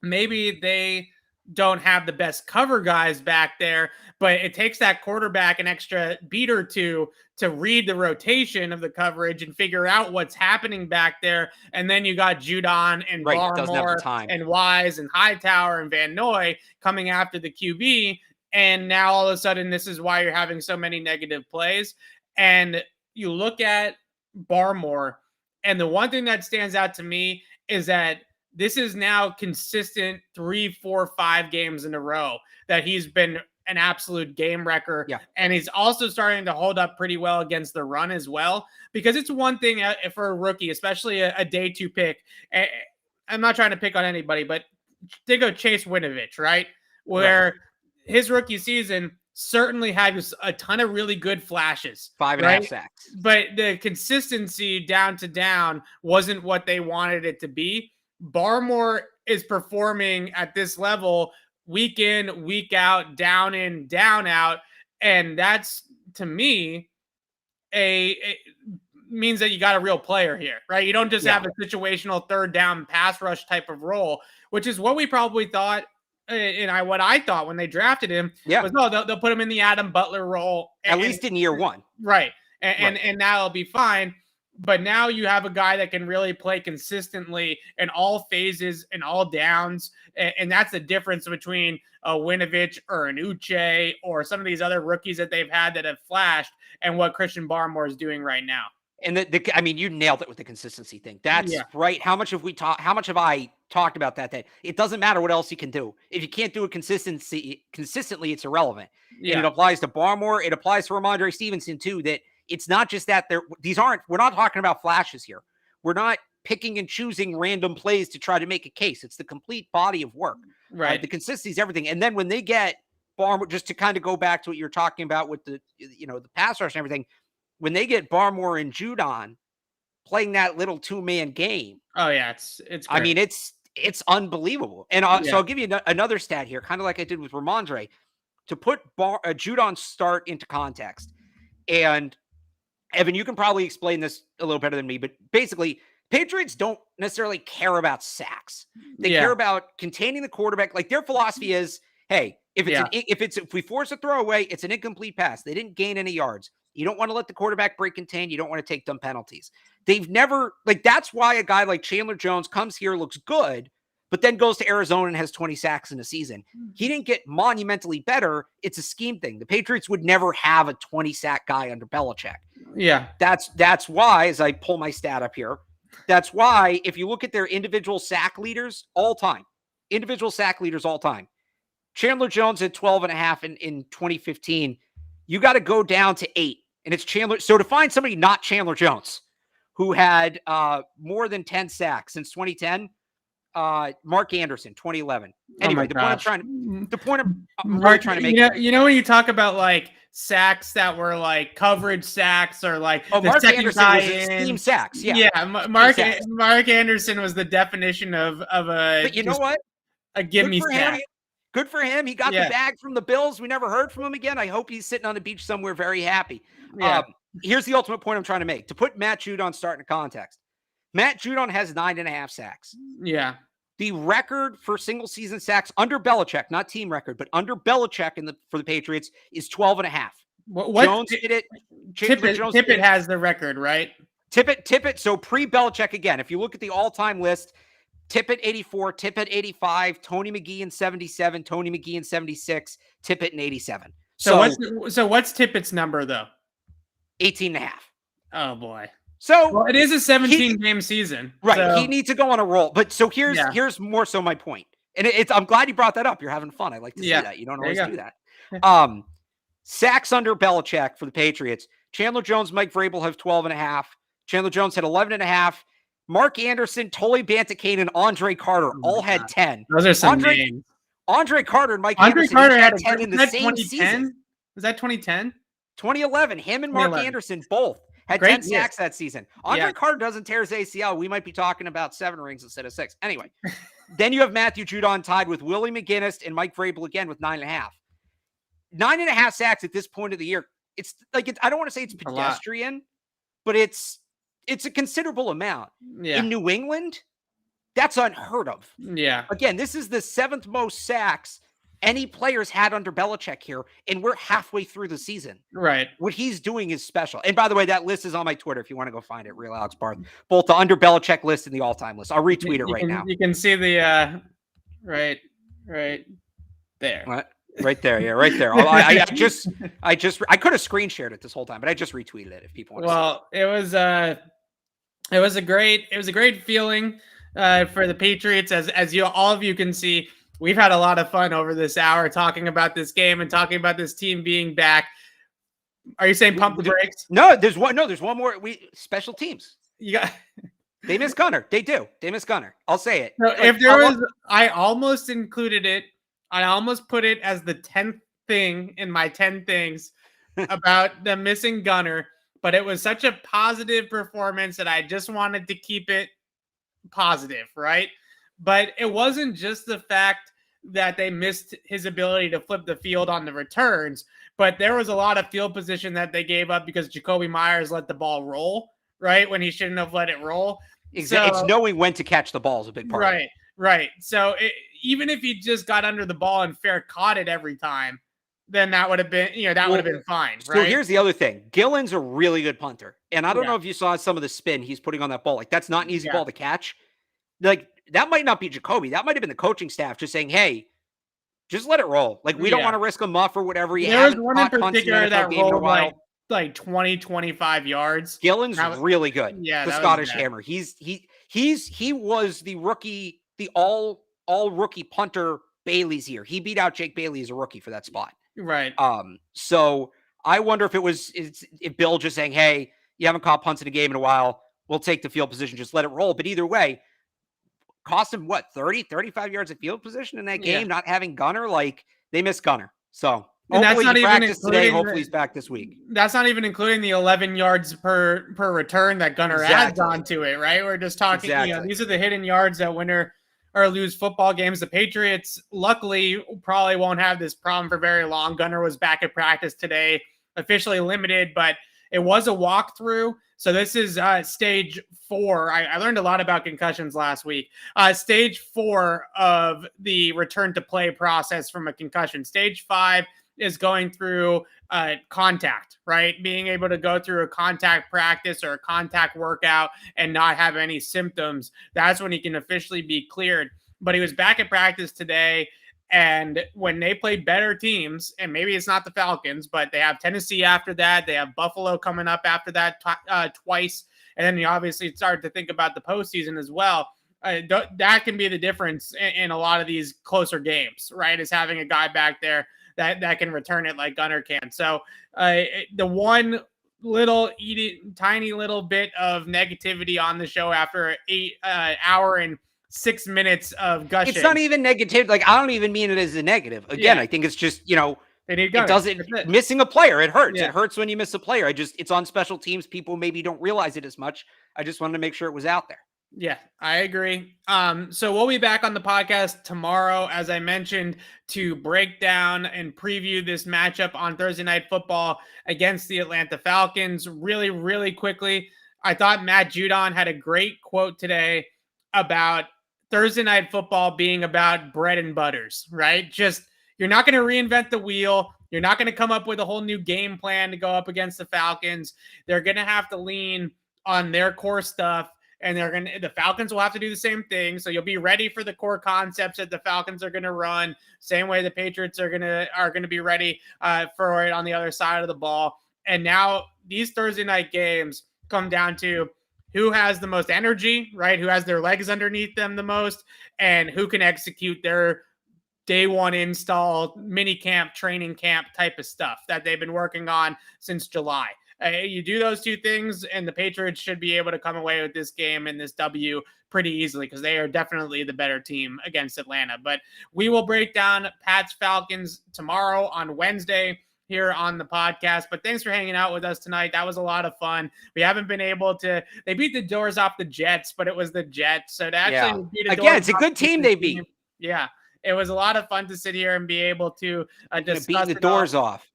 Speaker 1: maybe they don't have the best cover guys back there, but it takes that quarterback an extra beat or two to read the rotation of the coverage and figure out what's happening back there. And then you got Judon and Barmore and Wise and Hightower and Van Noy coming after the QB. And now all of a sudden, this is why you're having so many negative plays. And you look at Barmore, and the one thing that stands out to me is that this is now consistent 3, 4, 5 games in a row that he's been an absolute game wrecker.
Speaker 2: Yeah.
Speaker 1: And he's also starting to hold up pretty well against the run as well, because it's one thing for a rookie, especially a day 2 pick. I'm not trying to pick on anybody, but think of Chase Winovich, right? Where his rookie season certainly had a ton of really good flashes.
Speaker 2: 5.5 sacks.
Speaker 1: But the consistency down to down wasn't what they wanted it to be. Barmore is performing at this level week in, week out, down in, down out. And that's, to me, means that you got a real player here, right? You don't just have a situational third down pass rush type of role, which is what we probably thought, and what I thought when they drafted him was, they'll put him in the Adam Butler role.
Speaker 2: At least in year 1.
Speaker 1: Right. And that'll be fine. But now you have a guy that can really play consistently in all phases and all downs. And that's the difference between a Winovich or an Uche or some of these other rookies that they've had that have flashed, and what Christian Barmore is doing right now.
Speaker 2: And I mean, you nailed it with the consistency thing. That's right. How much have I talked about that it doesn't matter what else you can do. If you can't do it consistently, it's irrelevant. And it applies to Barmore. It applies to Ramondre Stevenson too, that it's not just that we're not talking about flashes here. We're not picking and choosing random plays to try to make a case. It's the complete body of work. Right. The consistency is everything. And then when they get Barmore, just to kind of go back to what you're talking about with the pass rush and everything, when they get Barmore and Judon playing that little 2-man game.
Speaker 1: Oh yeah. It's great.
Speaker 2: I mean, it's unbelievable. And so I'll give you another stat here, kind of like I did with Ramondre, to put Judon's start into context. And Evan, you can probably explain this a little better than me, but basically, Patriots don't necessarily care about sacks. They care about containing the quarterback. Like, their philosophy is, hey, if we force a throwaway, it's an incomplete pass. They didn't gain any yards. You don't want to let the quarterback break contain. You don't want to take dumb penalties. They've never, that's why a guy like Chandler Jones comes here, looks good, but then goes to Arizona and has 20 sacks in a season. He didn't get monumentally better. It's a scheme thing. The Patriots would never have a 20-sack guy under Belichick.
Speaker 1: Yeah.
Speaker 2: That's why, as I pull my stat up here, that's why if you look at their individual sack leaders all time, Chandler Jones had 12.5 in 2015. You got to go down to 8, and it's Chandler. So to find somebody not Chandler Jones who had more than 10 sacks since 2010, Mark Anderson, 2011. Anyway, the point I'm really trying to make.
Speaker 1: When you talk about like sacks that were like coverage sacks or like
Speaker 2: Mark Anderson was scheme sacks.
Speaker 1: Mark Anderson was the definition of a.
Speaker 2: But you know what?
Speaker 1: A gimme sack.
Speaker 2: Good for him. He got the bag from the Bills. We never heard from him again. I hope he's sitting on the beach somewhere very happy. Yeah. Here's the ultimate point I'm trying to make. To put Matt Judon starting context. Matt Judon has 9.5 sacks.
Speaker 1: Yeah.
Speaker 2: The record for single season sacks under Belichick, not team record, but under Belichick for the Patriots is 12.5.
Speaker 1: What
Speaker 2: Jones did it.
Speaker 1: Tippett has the record, right?
Speaker 2: Tippett. So pre-Belichick again, if you look at the all-time list, Tippett 84, Tippett 85, Tony McGee in 77, Tony McGee in 76, Tippett in 87.
Speaker 1: So what's Tippett's number though?
Speaker 2: 18 and a half.
Speaker 1: Oh boy.
Speaker 2: So
Speaker 1: well, it is a 17-game season.
Speaker 2: Right.
Speaker 1: So.
Speaker 2: He needs to go on a roll. But so here's more so my point. And I'm glad you brought that up. You're having fun. I like to see that. You don't always do that. Sacks under Belichick for the Patriots. Chandler Jones, Mike Vrabel have 12 and a half. Chandler Jones had 11 and a half. Mark Anderson, Tolly Bantakane, and Andre Carter all had 10.
Speaker 1: Those are some names.
Speaker 2: Andre Carter and Mike Anderson
Speaker 1: had
Speaker 2: 10 in the same season.
Speaker 1: Was that 2010?
Speaker 2: 2011. Him and Mark Anderson both had 10 sacks that season. Andre Carter doesn't tear his ACL. We might be talking about 7 rings instead of 6. Anyway, then you have Matthew Judon tied with Willie McGinnis and Mike Vrabel again with 9.5. 9.5 sacks at this point of the year. It's like, I don't want to say it's pedestrian, but it's a considerable amount. In New England, that's unheard of.
Speaker 1: Yeah.
Speaker 2: Again, this is the 7th most sacks any players had under Belichick here, and we're halfway through the season.
Speaker 1: Right.
Speaker 2: What he's doing is special. And by the way, that list is on my Twitter if you want to go find it, Real Alex Barth. Both the under Belichick list and the all-time list. I'll retweet it right now.
Speaker 1: You can see the right there.
Speaker 2: What? Right there, yeah, right there. I could have screen shared it this whole time, but I just retweeted it if people want to see it.
Speaker 1: It was a great feeling for the Patriots, as all of you can see. We've had a lot of fun over this hour talking about this game and talking about this team being back. Are you saying pump the brakes?
Speaker 2: No, there's one more. Special teams. They miss Gunner. They do. They miss Gunner. I'll say it.
Speaker 1: So I almost included it. I almost put it as the 10th thing in my 10 things about them missing Gunner, but it was such a positive performance that I just wanted to keep it positive, right? But it wasn't just the fact that they missed his ability to flip the field on the returns, but there was a lot of field position that they gave up because Jacoby Myers let the ball roll, right? When he shouldn't have let it roll.
Speaker 2: Exactly. It's knowing when to catch the ball is a big part.
Speaker 1: Right. Right. So even if he just got under the ball and fair caught it every time, then that would have been, would have been fine. Right.
Speaker 2: So here's the other thing. Gillen's a really good punter. And I don't know if you saw some of the spin he's putting on that ball. Like, that's not an easy ball to catch. Like, that might not be Jacoby. That might have been the coaching staff just saying, hey, just let it roll. Like, we don't want to risk a muff or whatever.
Speaker 1: There was one in particular that rolled like 20, 25 yards.
Speaker 2: Gillen's really good.
Speaker 1: Yeah.
Speaker 2: The Scottish Hammer. He was the rookie, the all rookie punter Bailey's year. He beat out Jake Bailey as a rookie for that spot.
Speaker 1: Right.
Speaker 2: So I wonder if Bill just saying, hey, you haven't caught punts in a game in a while. We'll take the field position. Just let it roll. But either way, cost him 30, 35 yards of field position in that game, not having Gunner. Like, they miss Gunner. So hopefully he practiced today. Hopefully he's back this week.
Speaker 1: That's not even including the 11 yards per return that Gunner adds onto it, right? We're just talking, these are the hidden yards that win or lose football games. The Patriots, luckily, probably won't have this problem for very long. Gunner was back at practice today, officially limited, but it was a walkthrough. So this is stage 4. I learned a lot about concussions last week. Stage 4 of the return to play process from a concussion. Stage 5 is going through contact, right? Being able to go through a contact practice or a contact workout and not have any symptoms. That's when he can officially be cleared. But he was back at practice today. And when they play better teams, and maybe it's not the Falcons, but they have Tennessee after that. They have Buffalo coming up after that twice. And then you obviously start to think about the postseason as well. That can be the difference in a lot of these closer games, right? Is having a guy back there that can return it like Gunner can. So the one tiny little bit of negativity on the show after 8 hour and 6 minutes of gushing.
Speaker 2: It's not even negative. Like, I don't even mean it as a negative. Again, I think it's just,
Speaker 1: they need Gunner.
Speaker 2: It doesn't missing a player. It hurts. It hurts when you miss a player. It's on special teams. People maybe don't realize it as much. I just wanted to make sure it was out there.
Speaker 1: Yeah, I agree. So we'll be back on the podcast tomorrow, as I mentioned, to break down and preview this matchup on Thursday Night Football against the Atlanta Falcons. Really, really quickly, I thought Matt Judon had a great quote today about Thursday Night Football being about bread and butters, right? Just, you're not going to reinvent the wheel. You're not going to come up with a whole new game plan to go up against the Falcons. They're going to have to lean on their core stuff, and the Falcons will have to do the same thing. So you'll be ready for the core concepts that the Falcons are going to run, same way the Patriots are going to be ready for it on the other side of the ball. And now these Thursday night games come down to who has the most energy, right? Who has their legs underneath them the most, and who can execute their day one install, mini camp, training camp type of stuff that they've been working on since July. You do those two things, and the Patriots should be able to come away with this game and this W pretty easily because they are definitely the better team against Atlanta. But we will break down Pats Falcons tomorrow on Wednesday here on the podcast. But thanks for hanging out with us tonight. That was a lot of fun. We haven't been able to, they beat the doors off the Jets, but it was the Jets. So to actually beat the
Speaker 2: again, it's a good team they beat.
Speaker 1: Yeah. It was a lot of fun to sit here and be able to discuss
Speaker 2: beat the doors off.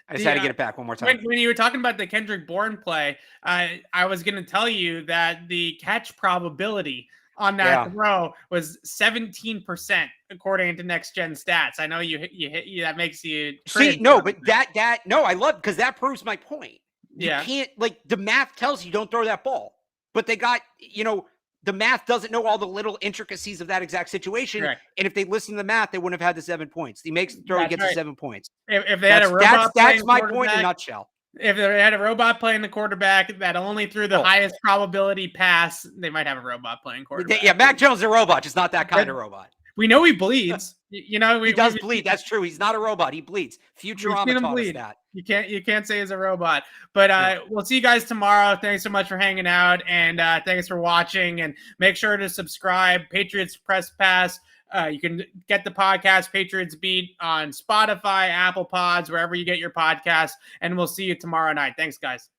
Speaker 2: I just had to get it back one more time.
Speaker 1: When you were talking about the Kendrick Bourne play, I was going to tell you that the catch probability on that throw was 17%, according to Next Gen Stats. I know you that makes you
Speaker 2: see. No, but that I love because that proves my point. You
Speaker 1: Yeah,
Speaker 2: can't, like, the math tells you don't throw that ball, but they got, the math doesn't know all the little intricacies of that exact situation.
Speaker 1: Right.
Speaker 2: And if they listen to the math, they wouldn't have had the 7 points. He makes the throw, he gets the 7 points.
Speaker 1: If they had a robot,
Speaker 2: that's my point in a nutshell.
Speaker 1: If they had a robot playing the quarterback that only threw the highest probability pass, they might have a robot playing quarterback.
Speaker 2: Yeah, Mac Jones is a robot, just not that kind of robot.
Speaker 1: We know he bleeds.
Speaker 2: He does bleed. That's true. He's not a robot. He bleeds. Futurama taught us that.
Speaker 1: You can't say he's a robot. But we'll see you guys tomorrow. Thanks so much for hanging out, and thanks for watching. And make sure to subscribe. Patriots Press Pass. You can get the podcast Patriots Beat on Spotify, Apple Pods, wherever you get your podcasts. And we'll see you tomorrow night. Thanks, guys.